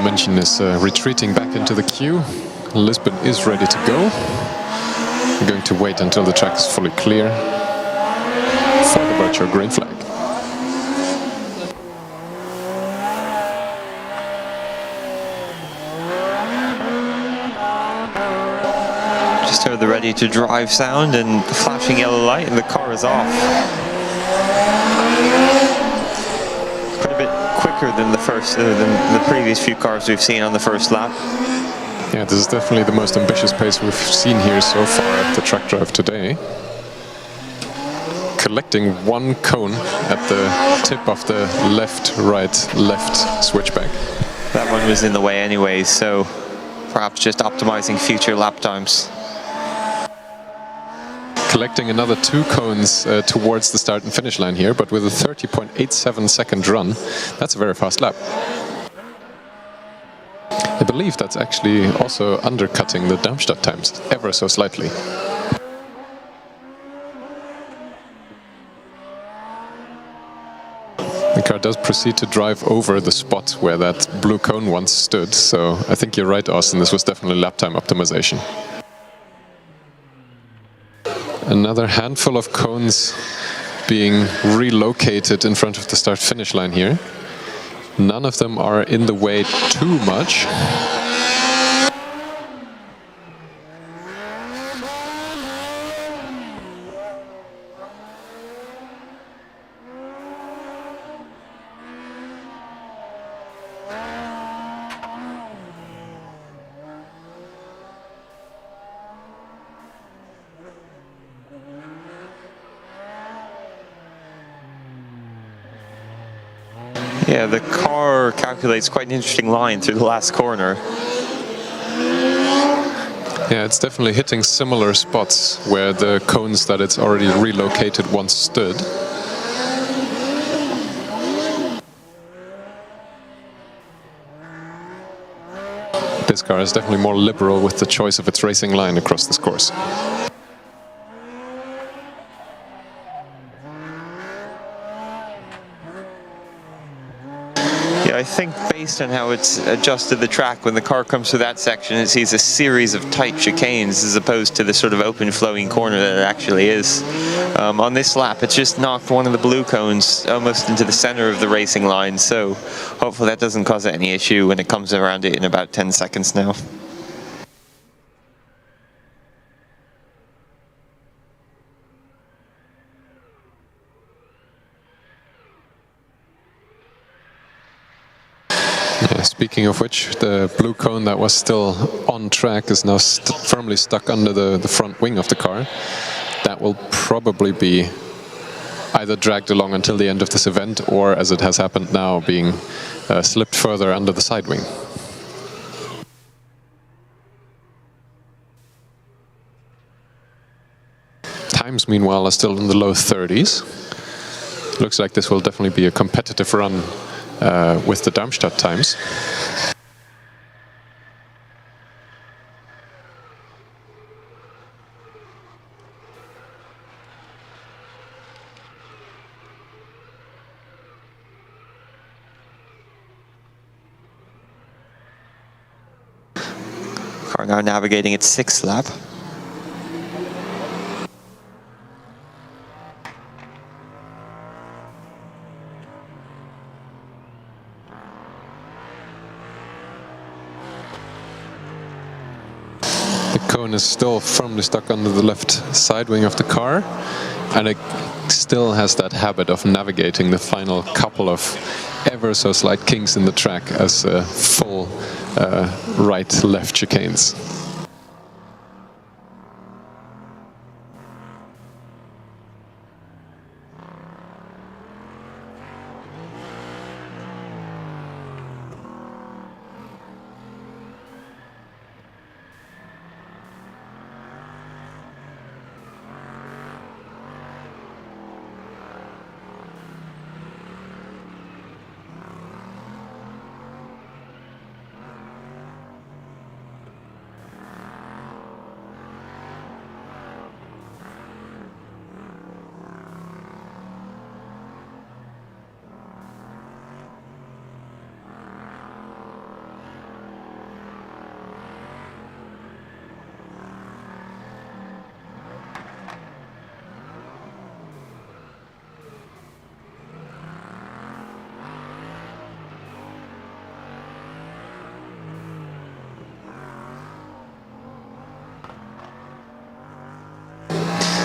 München is retreating back into the queue. Lisbon is ready to go. We're going to wait until the track is fully clear for the virtual green flag. heard the ready to drive sound and the flashing yellow light, and the car is off. Quite a bit quicker than than the previous few cars we've seen on the first lap. Yeah, this is definitely the most ambitious pace we've seen here so far at the track drive today. Collecting one cone at the tip of the left, right, left switchback. That one was in the way anyway, so perhaps just optimizing future lap times. Collecting another 2 cones towards the start and finish line here, but with a 30.87 second run, that's a very fast lap. I believe that's actually also undercutting the Darmstadt times ever so slightly. The car does proceed to drive over the spot where that blue cone once stood, so I think you're right, Austin, this was definitely lap time optimization. Another handful of cones being relocated in front of the start-finish line here. None of them are in the way too much. Yeah, the car calculates quite an interesting line through the last corner. Yeah, it's definitely hitting similar spots where the cones that it's already relocated once stood. This car is definitely more liberal with the choice of its racing line across this course. I think based on how it's adjusted the track, when the car comes through that section, it sees a series of tight chicanes as opposed to the sort of open flowing corner that it actually is. On this lap, it's just knocked one of the blue cones almost into the center of the racing line, so hopefully that doesn't cause any issue when it comes around it in about 10 seconds now. Speaking of which, the blue cone that was still on track is now firmly stuck under the front wing of the car. That will probably be either dragged along until the end of this event, or, as it has happened now, being slipped further under the side wing. Times, meanwhile, are still in the low 30s. Looks like this will definitely be a competitive run with the Darmstadt times. Car now navigating its 6th lap. Cone is still firmly stuck under the left side wing of the car, and it still has that habit of navigating the final couple of ever so slight kinks in the track as full right-left chicanes.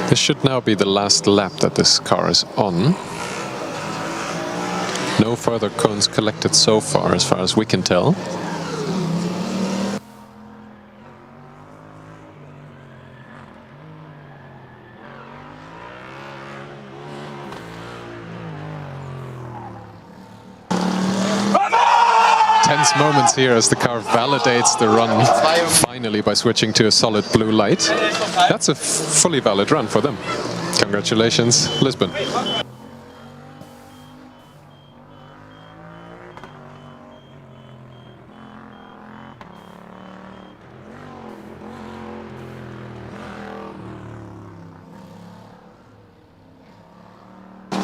This should now be the last lap that this car is on. No further cones collected so far as we can tell. Tense moments here as the car validates the run finally by switching to a solid blue light. That's a fully valid run for them. Congratulations, Lisbon.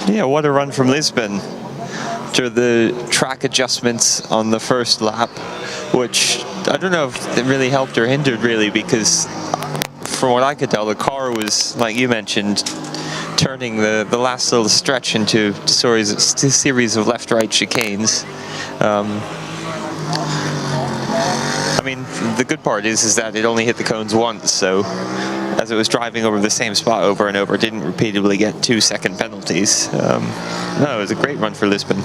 Yeah, what a run from Lisbon. After the track adjustments on the first lap, which I don't know if it really helped or hindered really, because from what I could tell, the car was, like you mentioned, turning the last little stretch into a series of left-right chicanes. I mean, the good part is that it only hit the cones once, so as it was driving over the same spot over and over, it didn't repeatedly get 2-second penalties. No, it was a great run for Lisbon.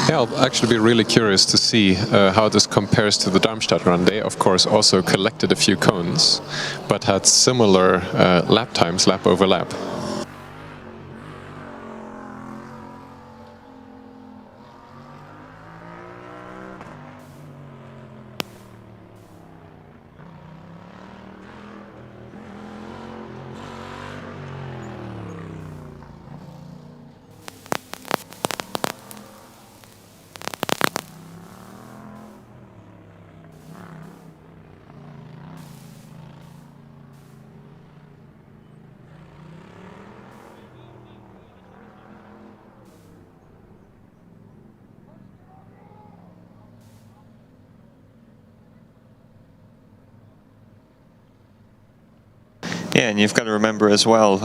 Yeah, I'll actually be really curious to see how this compares to the Darmstadt run. They, of course, also collected a few cones, but had similar lap times, lap over lap. Yeah, and you've got to remember as well,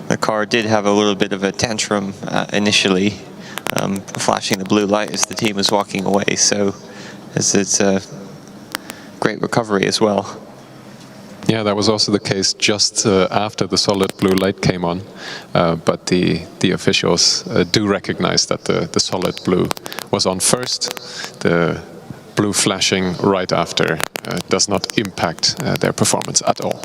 the car did have a little bit of a tantrum initially, flashing the blue light as the team was walking away, so it's a great recovery as well. Yeah, that was also the case just after the solid blue light came on, but the officials do recognize that the solid blue was on first. The blue flashing right after does not impact their performance at all.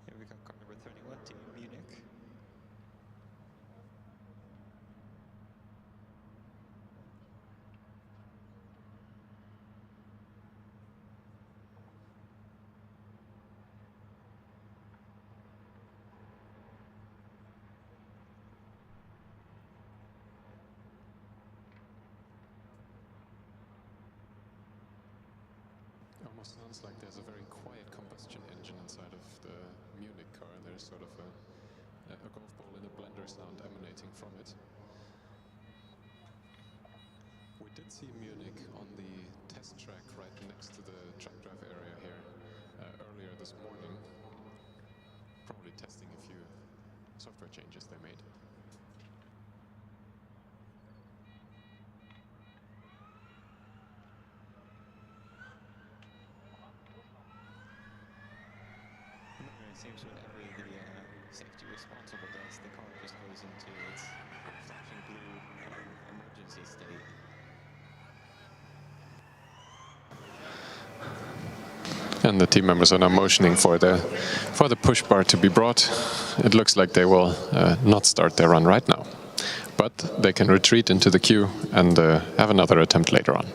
Here we got car number 31, Team Munich. Almost sounds like there's a very quiet combustion engine inside of the Munich car. There's sort of a golf ball in a blender sound emanating from it. We did see Munich on the test track right next to the track drive area here earlier this morning, probably testing a few software changes they made. It seems whenever the safety responsible does. The car just goes into its flashing blue emergency state. And the team members are now motioning for the push bar to be brought. It looks like they will not start their run right now, but they can retreat into the queue and have another attempt later on.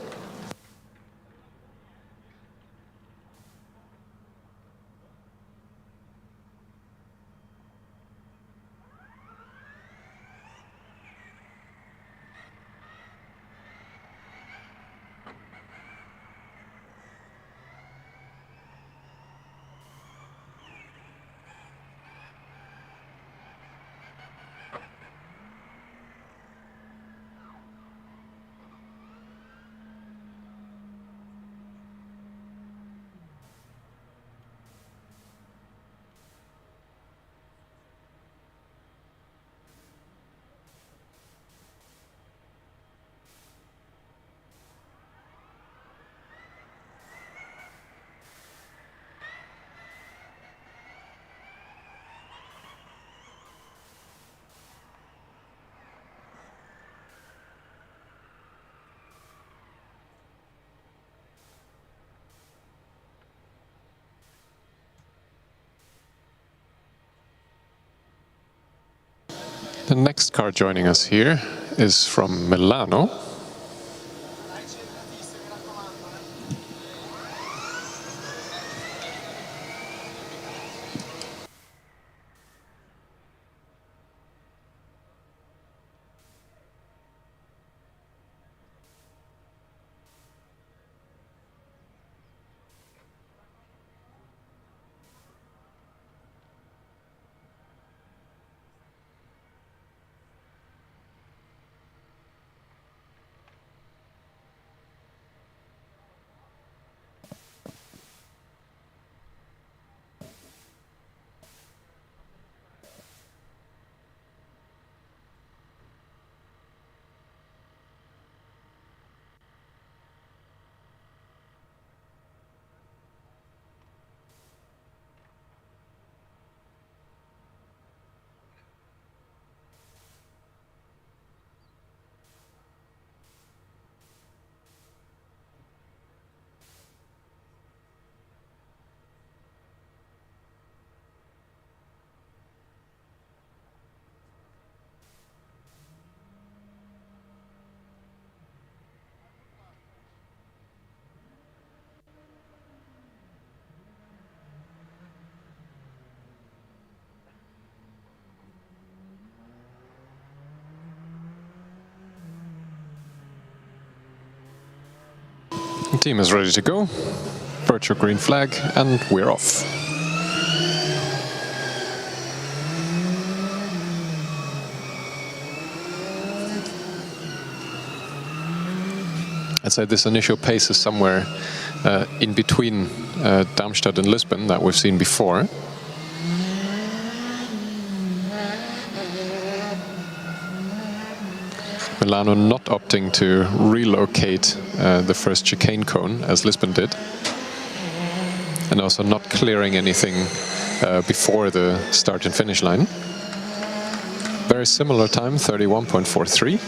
The next car joining us here is from Milano. The team is ready to go. Virtual green flag, and we're off. I'd say this initial pace is somewhere in between Darmstadt and Lisbon that we've seen before. Milano not opting to relocate the first chicane cone as Lisbon did, and also not clearing anything before the start and finish line. Very similar time, 31.43.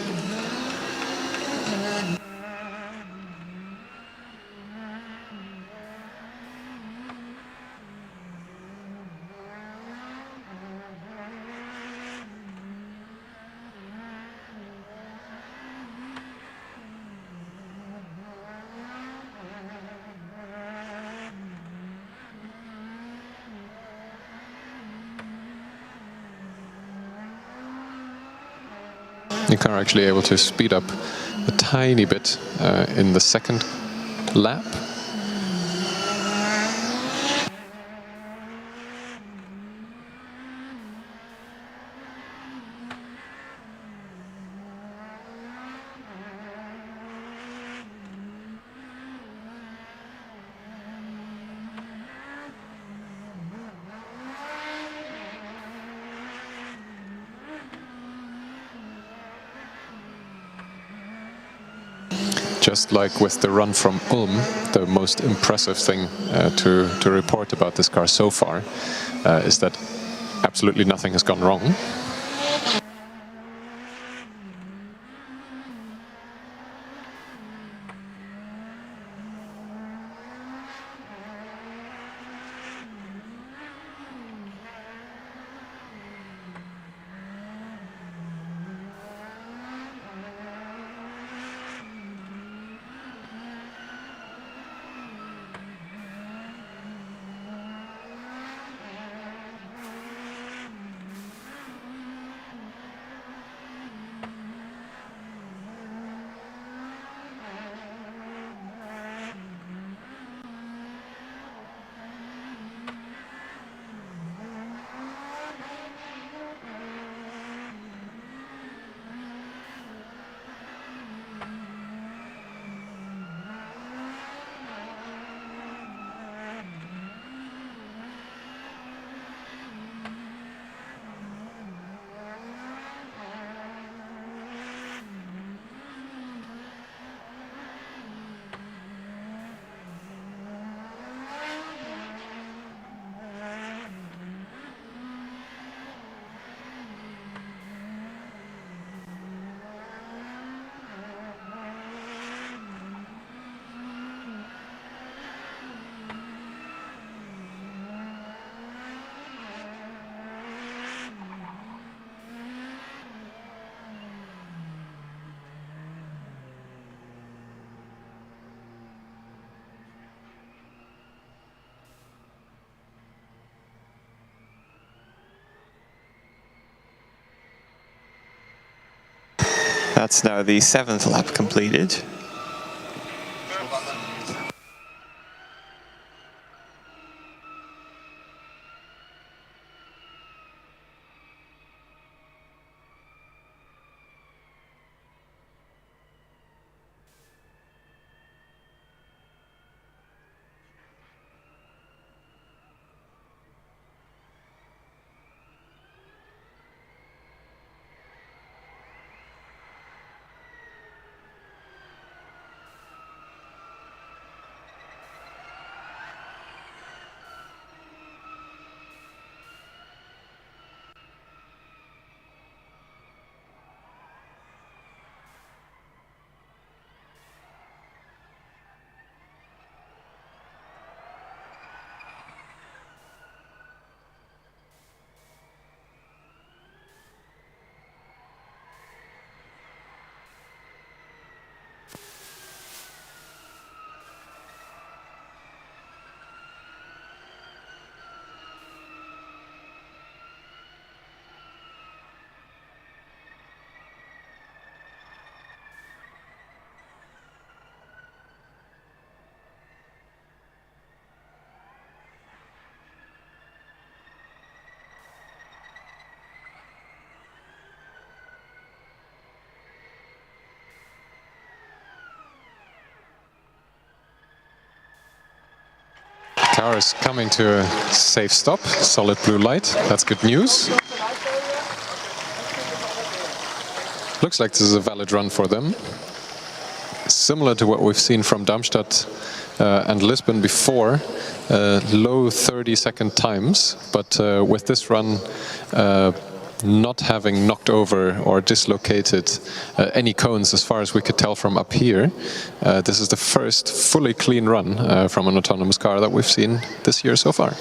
The car actually able to speed up a tiny bit in the second lap. Just like with the run from Ulm, the most impressive thing to report about this car so far is that absolutely nothing has gone wrong. That's now the 7th lap completed. Car is coming to a safe stop, solid blue light, that's good news. Looks like this is a valid run for them. Similar to what we've seen from Darmstadt and Lisbon before, low 30-second times, but with this run not having knocked over or dislocated any cones as far as we could tell from up here. This is the first fully clean run from an autonomous car that we've seen this year so far.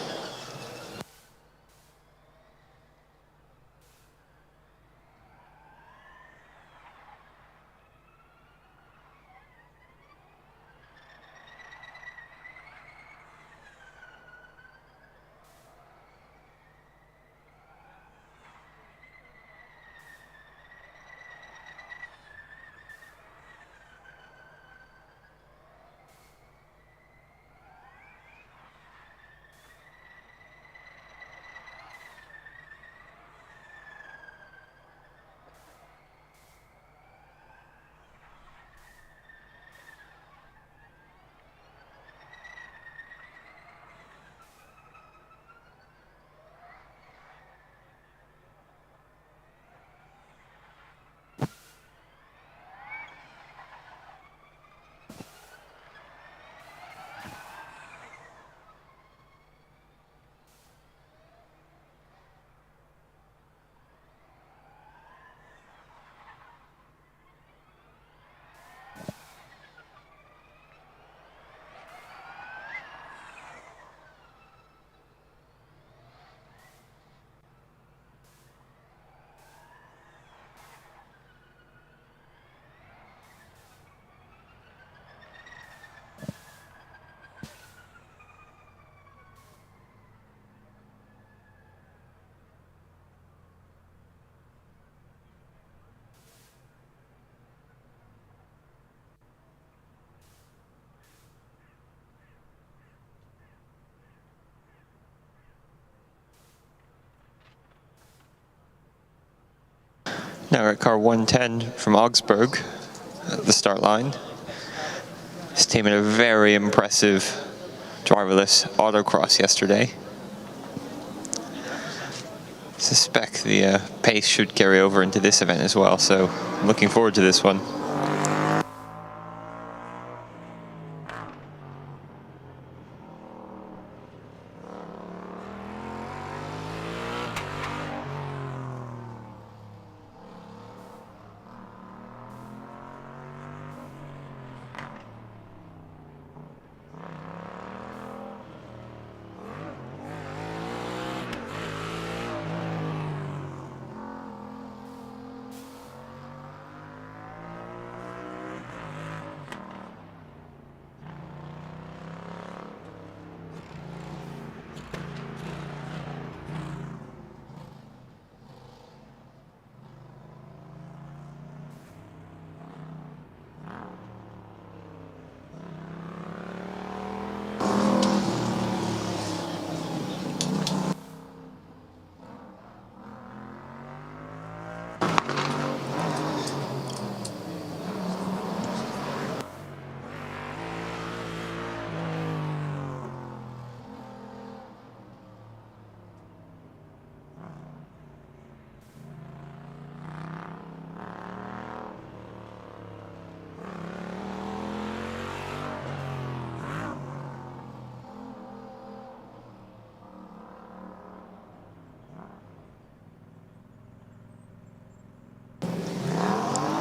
Now we're at car 110 from Augsburg at the start line. This team had a very impressive driverless autocross yesterday. Suspect the pace should carry over into this event as well, so I'm looking forward to this one.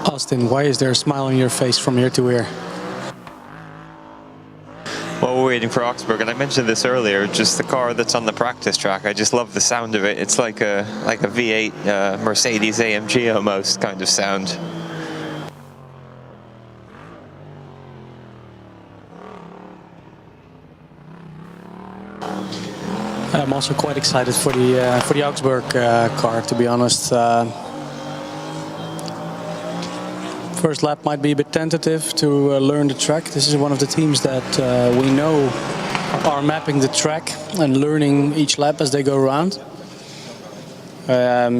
Austin, why is there a smile on your face from ear to ear? Well, we're waiting for Augsburg, and I mentioned this earlier, just the car that's on the practice track. I just love the sound of it. It's like a V8 Mercedes AMG almost kind of sound. I'm also quite excited for the Augsburg car, to be honest. First lap might be a bit tentative to learn the track. This is one of the teams that we know are mapping the track and learning each lap as they go around.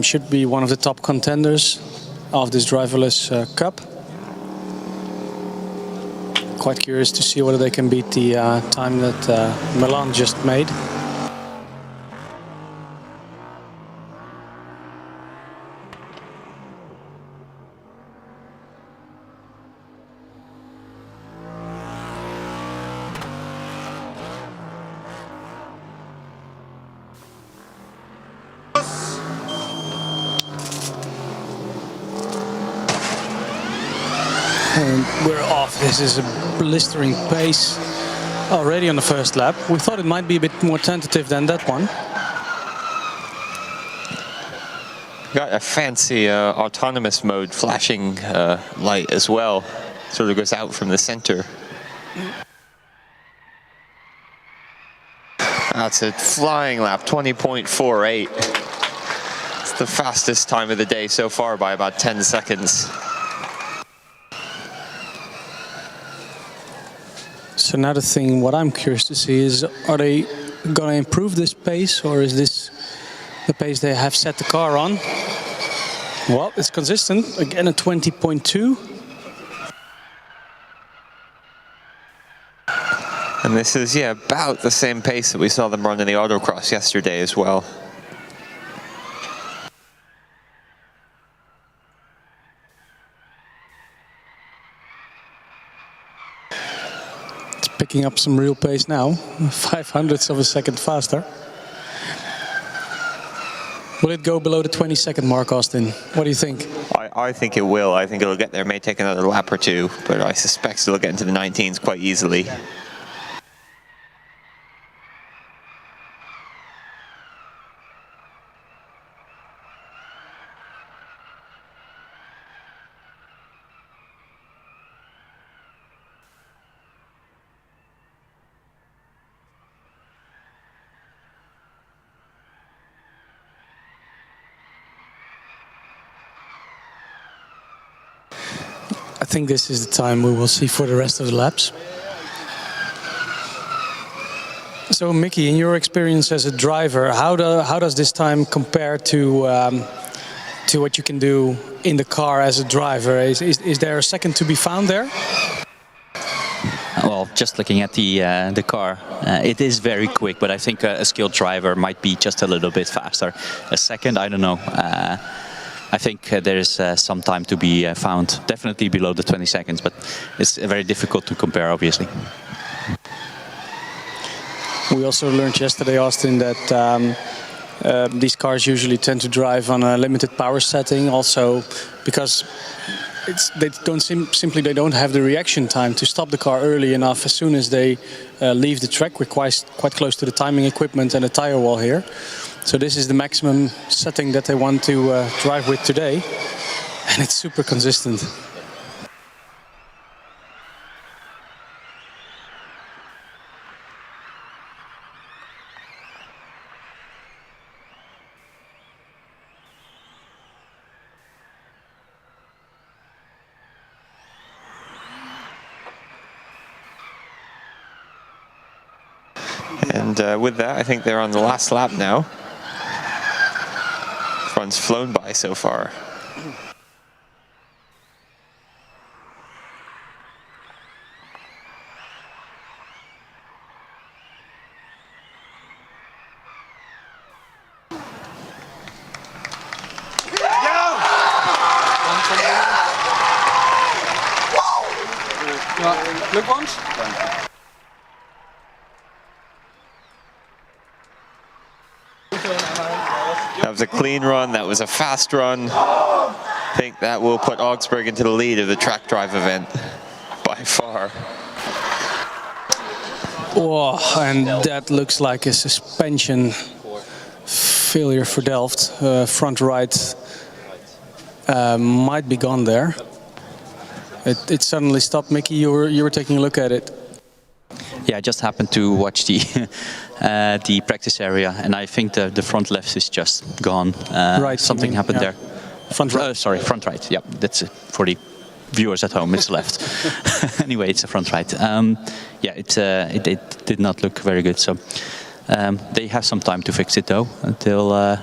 Should be one of the top contenders of this driverless cup. Quite curious to see whether they can beat the time that Milan just made. And we're off. This is a blistering pace already on the first lap. We thought it might be a bit more tentative than that one. Got a fancy autonomous mode flashing light as well. Sort of goes out from the center. That's a flying lap, 20.48. It's the fastest time of the day so far by about 10 seconds. So now the thing, what I'm curious to see is, are they going to improve this pace, or is this the pace they have set the car on? Well, it's consistent. Again, a 20.2. And this is, yeah, about the same pace that we saw them run in the autocross yesterday as well. Picking up some real pace now, 0.05 of a second faster. Will it go below the 20-second mark, Austin? What do you think? I think it will. I think it'll get there. It may take another lap or two, but I suspect it'll get into the 19s quite easily. I think this is the time we will see for the rest of the laps. So, Mickey, in your experience as a driver, how does this time compare to to what you can do in the car as a driver. Is there a second to be found there? Well, just looking at the car, it is very quick, but I think a skilled driver might be just a little bit faster. A second, I don't know. I think there is some time to be found, definitely below the 20 seconds, but it's very difficult to compare, obviously. We also learned yesterday, Austin, that these cars usually tend to drive on a limited power setting, also because they don't have the reaction time to stop the car early enough. As soon as they leave the track, we're quite close to the timing equipment and the tire wall here. So this is the maximum setting that they want to drive with today, and it's super consistent. And with that, I think they're on the last lap now. Front's flown by so far. Ja, Glückwunsch. That was a clean run, that was a fast run. I think that will put Augsburg into the lead of the track drive event by far. Oh, and that looks like a suspension failure for Delft. Front right might be gone there. It suddenly stopped. Mickey, you were taking a look at it. Yeah, I just happened to watch the practice area, and I think the front left is just gone. Right. Something happened there. Front right. Sorry, front right. Yeah, that's it. For the viewers at home, it's left. Anyway, it's a front right. Yeah, it did not look very good. So they have some time to fix it though, until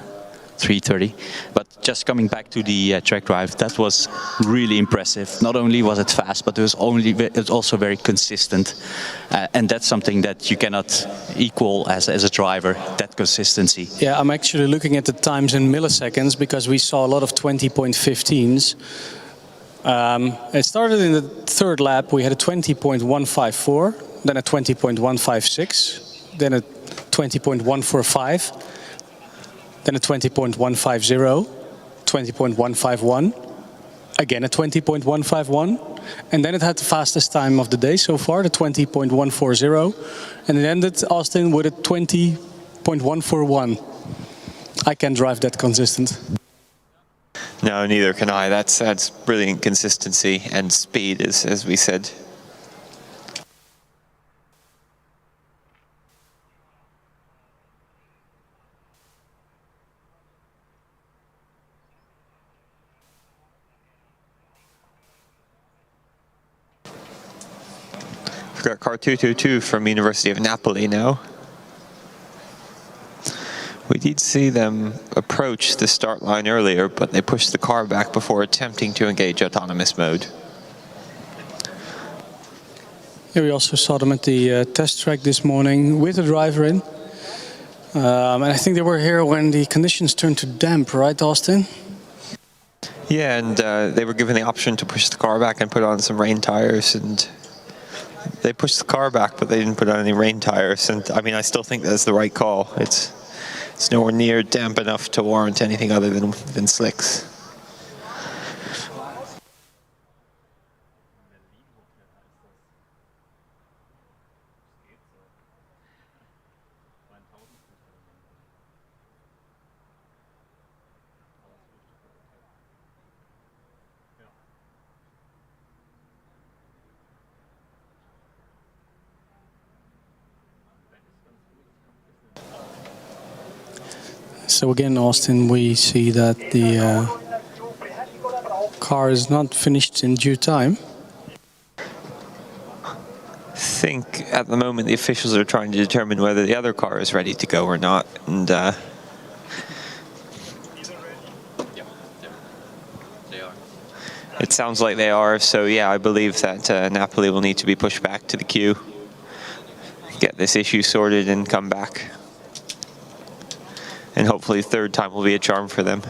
3:30. But just coming back to the track drive, that was really impressive. Not only was it fast, but it was also very consistent, and that's something that you cannot equal as a driver. That consistency. Yeah, I'm actually looking at the times in milliseconds because we saw a lot of 20.15s. It started in the third lap. We had a 20.154, then a 20.156, then a 20.145. Then a 20.150, 20.151, again a 20.151, and then it had the fastest time of the day so far, the 20.140, and it ended, Austin, with a 20.141. I can't drive that consistent. No, neither can I. That's brilliant consistency and speed, as we said. We've got car 222 from University of Napoli now. We did see them approach the start line earlier, but they pushed the car back before attempting to engage autonomous mode. Yeah, we also saw them at the test track this morning with a driver in. And I think they were here when the conditions turned to damp, right, Austin? Yeah, and they were given the option to push the car back and put on some rain tires, and they pushed the car back, but they didn't put on any rain tires. And I mean, I still think that's the right call. It's nowhere near damp enough to warrant anything other than slicks. So again, Austin, we see that the car is not finished in due time. I think at the moment the officials are trying to determine whether the other car is ready to go or not. And It sounds like they are, so yeah, I believe that Napoli will need to be pushed back to the queue, get this issue sorted and come back. And hopefully third time will be a charm for them.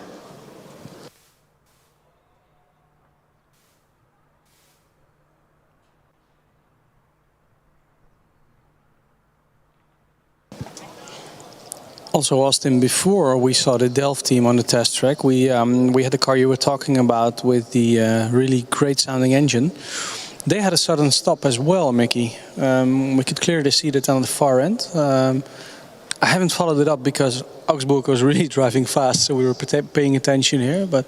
Also, Austin, before we saw the Delft team on the test track, we had the car you were talking about with the really great sounding engine. They had a sudden stop as well, Mickey. We could clearly see that on the far end. I haven't followed it up because Augsburg was really driving fast, so we were paying attention here. But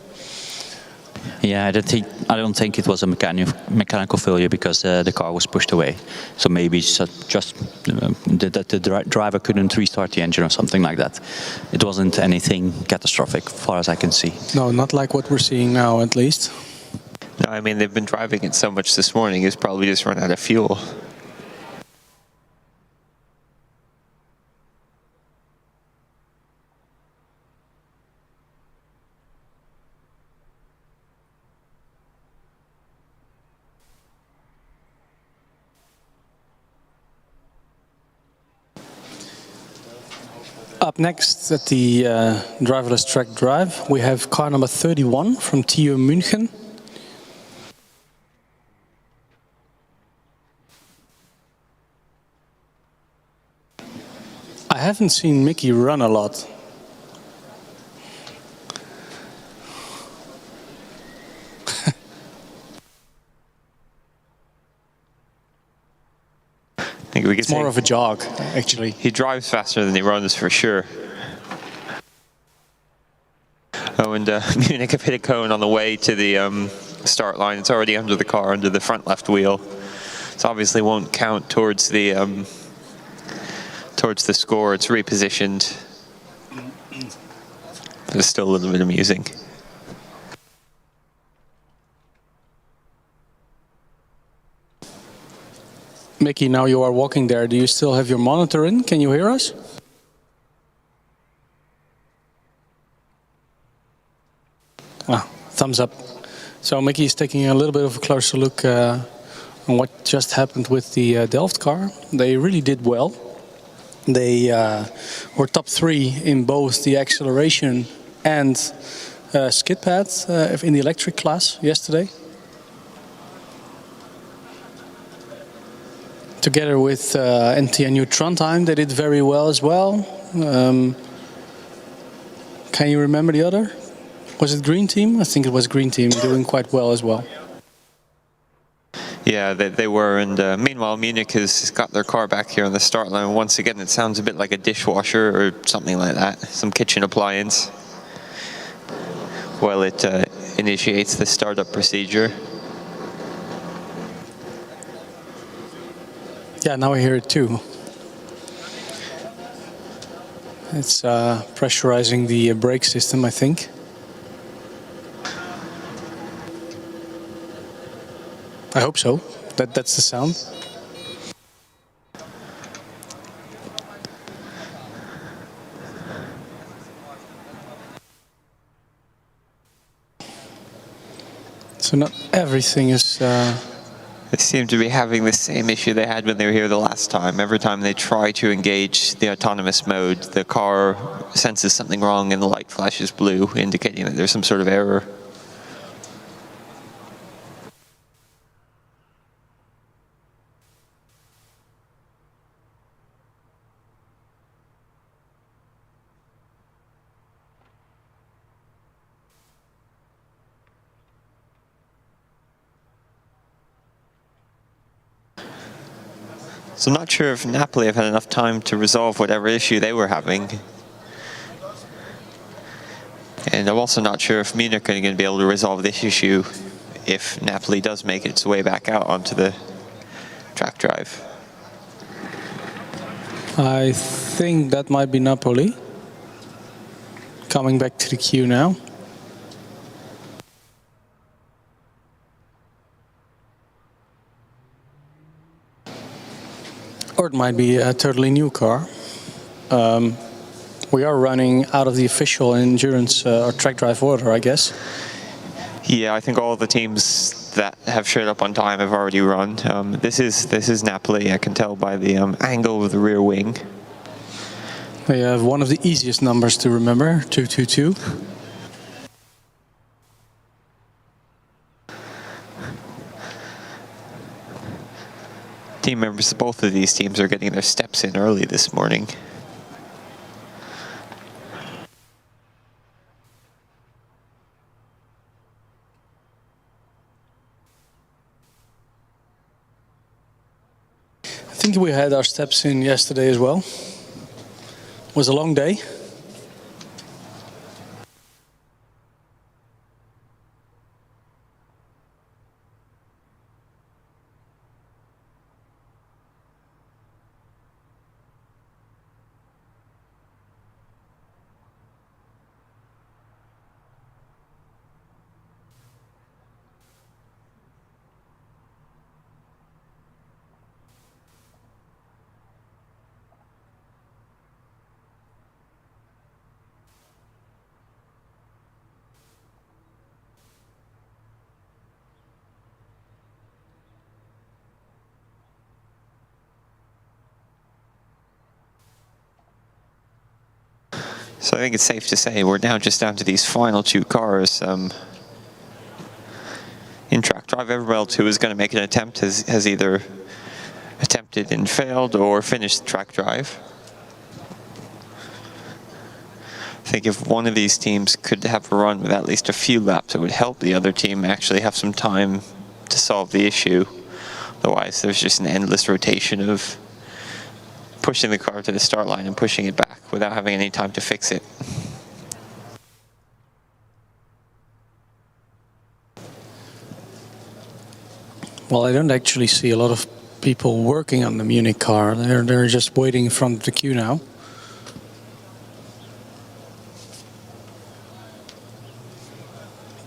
yeah, I don't think it was a mechanical failure because the car was pushed away. So maybe just that the driver couldn't restart the engine or something like that. It wasn't anything catastrophic, as far as I can see. No, not like what we're seeing now, at least. No, I mean, they've been driving it so much this morning, it's probably just run out of fuel. Up next at the Driverless Trackdrive, we have car number 31 from TU München. I haven't seen Mickey run a lot. I think we could It's more of a jog, actually. He drives faster than he runs, for sure. Oh, and Munich have hit a cone on the way to the start line. It's already under the car, under the front left wheel. So obviously won't count towards the score. It's repositioned. But it's still a little bit amusing. Mickey, now you are walking there. Do you still have your monitor in? Can you hear us? Ah, thumbs up. So Mickey is taking a little bit of a closer look on what just happened with the Delft car. They really did well. They were top 3 in both the acceleration and skid pad in the electric class yesterday. Together with NTNU Trondheim, they did very well as well. Can you remember the other? Was it Green Team? I think it was Green Team, doing quite well as well. Yeah, they were, and meanwhile Munich has got their car back here on the start line. Once again, it sounds a bit like a dishwasher or something like that, some kitchen appliance, while it initiates the startup procedure. Yeah, now I hear it too. It's pressurizing the brake system, I think. I hope so. That's the sound. So not everything is... They seem to be having the same issue they had when they were here the last time. Every time they try to engage the autonomous mode, the car senses something wrong and the light flashes blue, indicating that there's some sort of error. So I'm not sure if Napoli have had enough time to resolve whatever issue they were having. And I'm also not sure if Munich are going to be able to resolve this issue if Napoli does make its way back out onto the track drive. I think that might be Napoli. Coming back to the queue now. Or it might be a totally new car. We are running out of the official endurance or track drive order, I guess. Yeah, I think all the teams that have showed up on time have already run. This is Napoli. I can tell by the angle of the rear wing. They have one of the easiest numbers to remember, 222. Team members of both of these teams are getting their steps in early this morning. I think we had our steps in yesterday as well. It was a long day. So I think it's safe to say we're now just down to these final two cars. In track drive, everyone else who is going to make an attempt has either attempted and failed or finished track drive. I think if one of these teams could have a run with at least a few laps, it would help the other team actually have some time to solve the issue. Otherwise, there's just an endless rotation of pushing the car to the start line and pushing it back without having any time to fix it. Well, I don't actually see a lot of people working on the Munich car. They're just waiting in front of the queue now.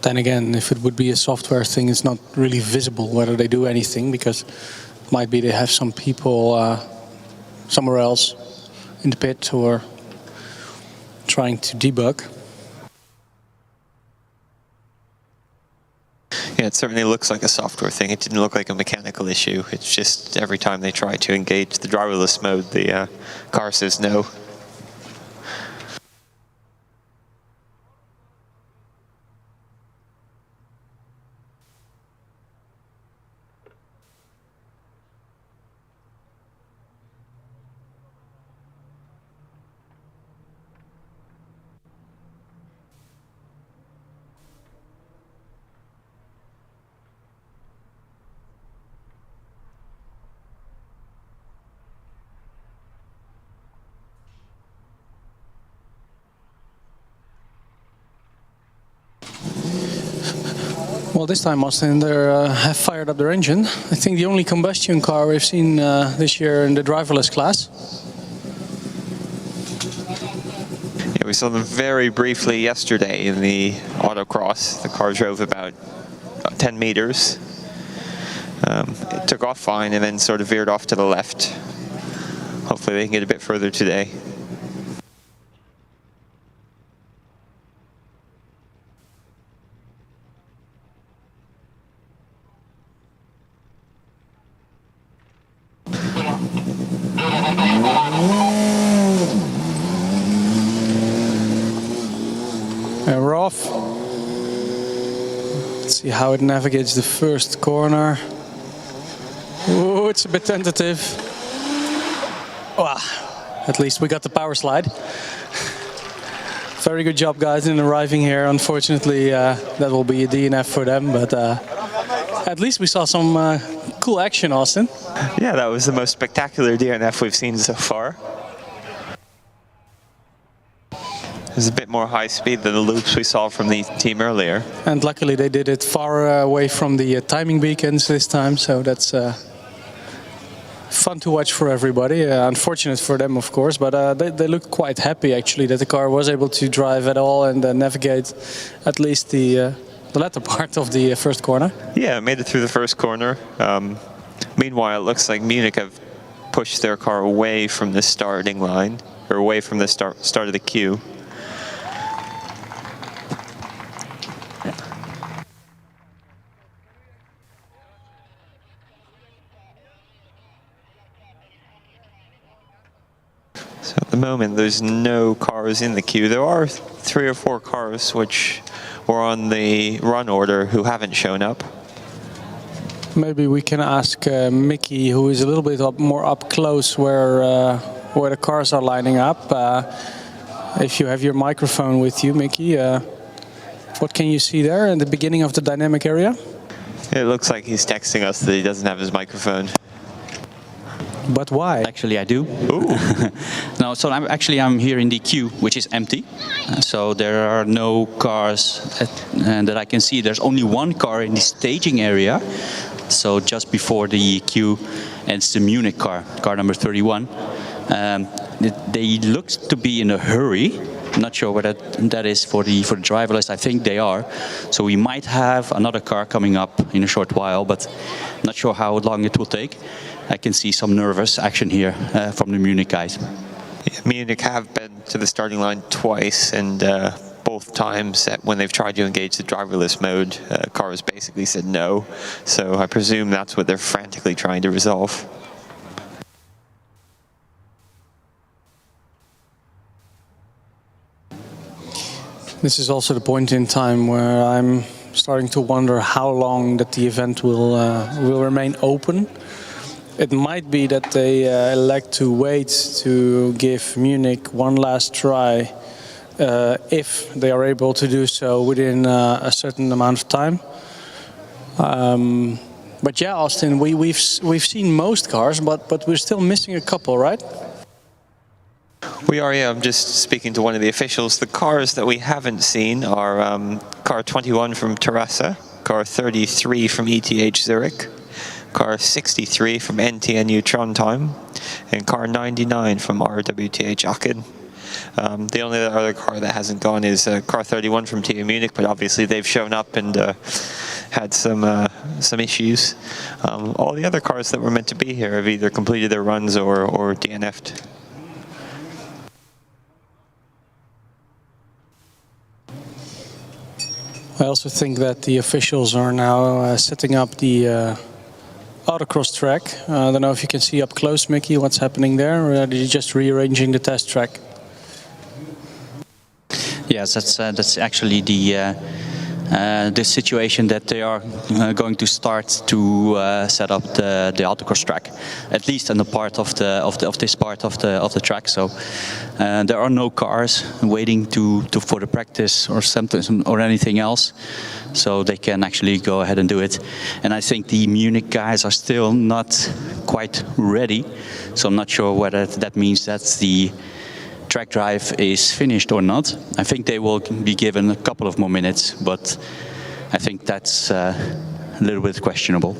Then again, if it would be a software thing, it's not really visible whether they do anything, because it might be they have some people somewhere else in the pit who are trying to debug. Yeah, it certainly looks like a software thing. It didn't look like a mechanical issue. It's just every time they try to engage the driverless mode, the car says no. Well, this time Austin, they have fired up their engine. I think the only combustion car we've seen this year in the driverless class. Yeah, we saw them very briefly yesterday in the autocross. The car drove about 10 meters. It took off fine and then sort of veered off to the left. Hopefully they can get a bit further today. And we're off. Let's see how it navigates the first corner. Oh, it's a bit tentative. Wow. At least we got the power slide. Very good job, guys, in arriving here. Unfortunately, that will be a DNF for them, but at least we saw some cool action, Austin. Yeah, that was the most spectacular DNF we've seen so far. There's a bit more high speed than the loops we saw from the team earlier. And luckily they did it far away from the timing beacons this time, so that's fun to watch for everybody. Unfortunate for them, of course, but they looked quite happy actually that the car was able to drive at all and navigate at least the latter part of the first corner. Yeah, made it through the first corner. Meanwhile, it looks like Munich have pushed their car away from the starting line, or away from the start of the queue. So at the moment, there's no cars in the queue. There are 3 or 4 cars which were on the run order who haven't shown up. Maybe we can ask Mickey, who is a little bit more up close where the cars are lining up. If you have your microphone with you, Mickey, what can you see there in the beginning of the dynamic area? It looks like he's texting us that he doesn't have his microphone. But why? Actually, I do. No, so I'm here in the queue, which is empty. So there are no cars that I can see. There's only one car in the staging area. So just before the queue, and it's the Munich car number 31. They look to be in a hurry. I'm not sure whether that is for the driverless. I think they are. So we might have another car coming up in a short while, but not sure how long it will take. I can see some nervous action here from the Munich guys. Yeah, Munich have been to the starting line twice, and both times when they've tried to engage the driverless mode, cars basically said no. So I presume that's what they're frantically trying to resolve. This is also the point in time where I'm starting to wonder how long that the event will remain open. It might be that they elect to wait to give Munich one last try if they are able to do so within a certain amount of time. But yeah, Austin, we've seen most cars, but we're still missing a couple, right? We are, yeah. I'm just speaking to one of the officials. The cars that we haven't seen are car 21 from Terrassa, car 33 from ETH Zurich, car 63 from NTNU Trondheim, and car 99 from RWTH Aachen. The only other car that hasn't gone is car 31 from TU Munich, but obviously they've shown up and had some issues. All the other cars that were meant to be here have either completed their runs or DNF'd. I also think that the officials are now setting up the autocross track. I don't know if you can see up close, Mickey, what's happening there, or are you just rearranging the test track? Yes, that's actually the situation that they are going to start to set up the autocross track, at least in the part of this part of the track. So there are no cars waiting for the practice or something or anything else, so they can actually go ahead and do it. And I think the Munich guys are still not quite ready, so I'm not sure whether that means that the track drive is finished or not. I think they will be given a couple of more minutes, but I think that's a little bit questionable.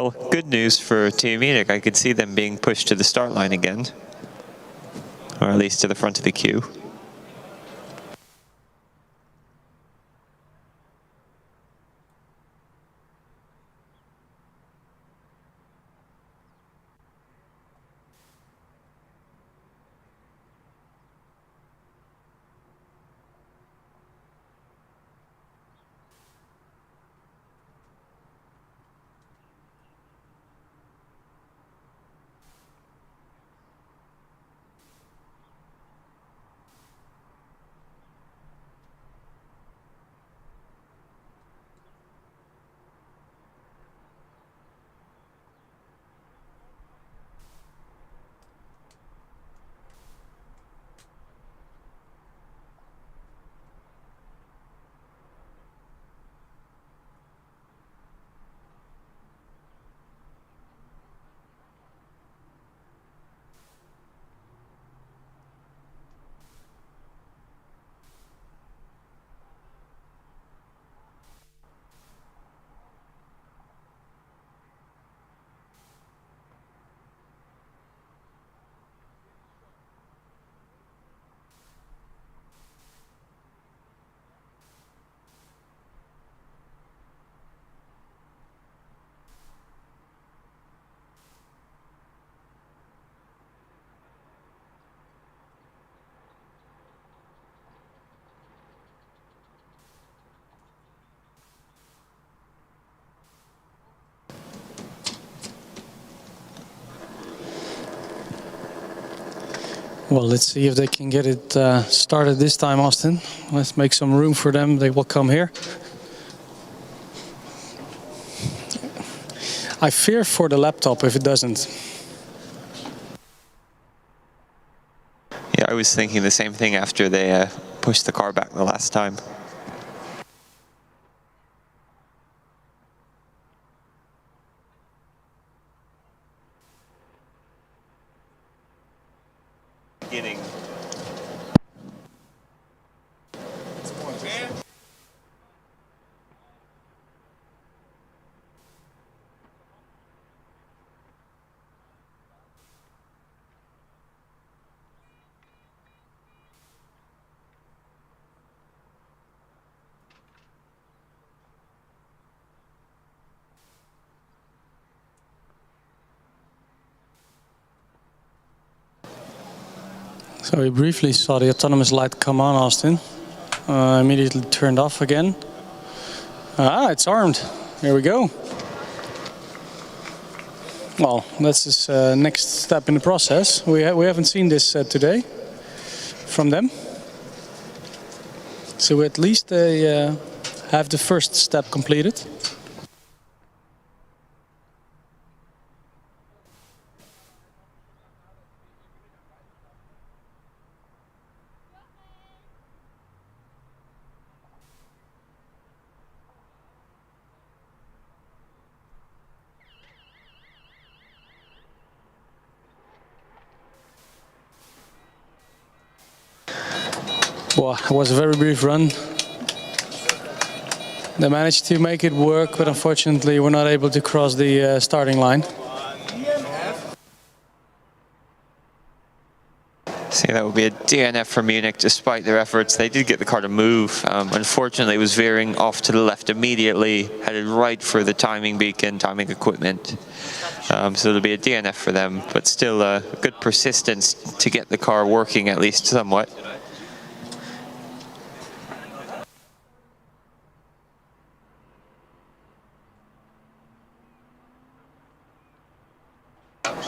Well, good news for TU Munich. I could see them being pushed to the start line again, or at least to the front of the queue. Well, let's see if they can get it started this time, Austin. Let's make some room for them. They will come here. I fear for the laptop if it doesn't. Yeah, I was thinking the same thing after they pushed the car back the last time. Beginning. So we briefly saw the autonomous light come on, Austin. Immediately turned off again. Ah, it's armed. Here we go. Well, that's this next step in the process. We haven't seen this today from them. So at least they have the first step completed. Well, it was a very brief run. They managed to make it work, but unfortunately we're not able to cross the starting line. See, that would be a DNF for Munich despite their efforts. They did get the car to move. Unfortunately, it was veering off to the left immediately, headed right for the timing beacon, timing equipment. So it'll be a DNF for them, but still a good persistence to get the car working at least somewhat.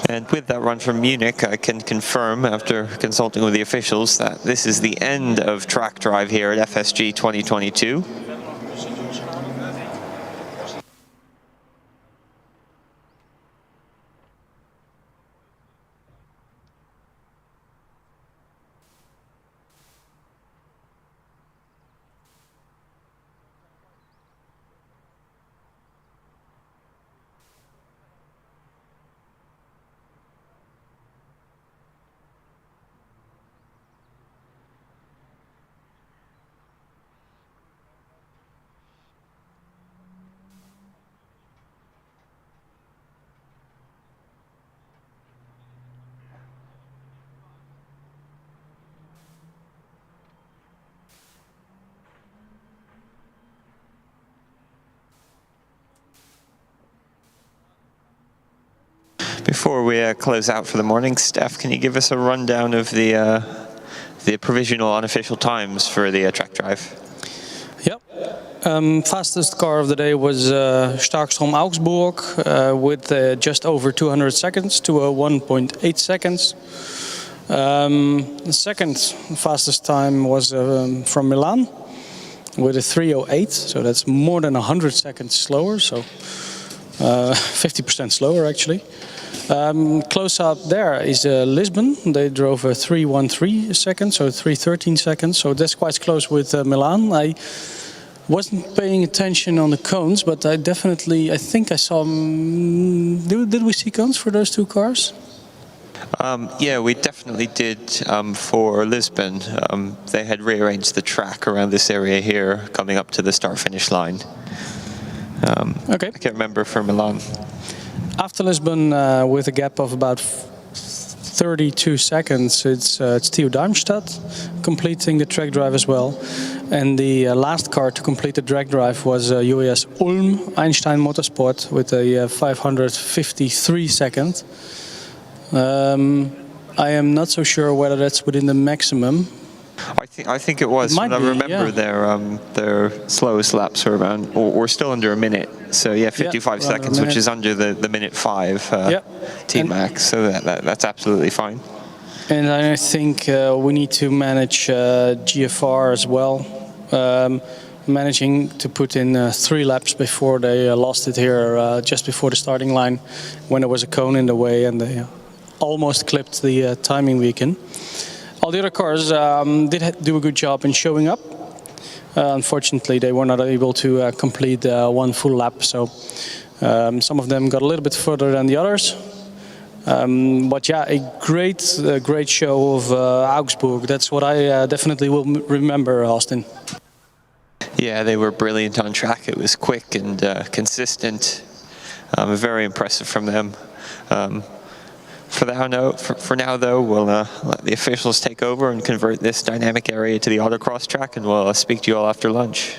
And with that run from Munich, I can confirm, after consulting with the officials, that this is the end of track drive here at FSG 2022. Before we close out for the morning, Steph, can you give us a rundown of the provisional unofficial times for the track drive? Yep. Fastest car of the day was Starkstrom Augsburg with just over 200 seconds to 1.8 seconds. The second fastest time was from Milan with a 3:08, so that's more than 100 seconds slower, so 50% slower actually. Close up there is Lisbon. They drove a 3:13 seconds, so 3:13 seconds, so that's quite close with Milan. I wasn't paying attention on the cones, but I think I saw. Did we see cones for those two cars? Yeah, we definitely did for Lisbon. They had rearranged the track around this area here, coming up to the start-finish line. Okay. I can't remember for Milan. After Lisbon, with a gap of about 32 seconds, it's TU Darmstadt completing the track drive as well. And the last car to complete the drag drive was UAS Ulm Einstein Motorsport with a 553 seconds. I am not so sure whether that's within the maximum. I think it was. I remember their slowest laps were around, or still under a minute. So yeah, 55 seconds, which is under the minute 5 T-max. So that's absolutely fine. And I think we need to manage GFR as well. Managing to put in 3 laps before they lost it here, just before the starting line, when there was a cone in the way and they almost clipped the timing beacon. All the other cars did do a good job in showing up. Unfortunately, they were not able to complete one full lap, so some of them got a little bit further than the others. But yeah, a great show of Augsburg. That's what I definitely will remember, Austin. Yeah, they were brilliant on track. It was quick and consistent. Very impressive from them. For now, though, we'll let the officials take over and convert this dynamic area to the autocross track, and we'll speak to you all after lunch.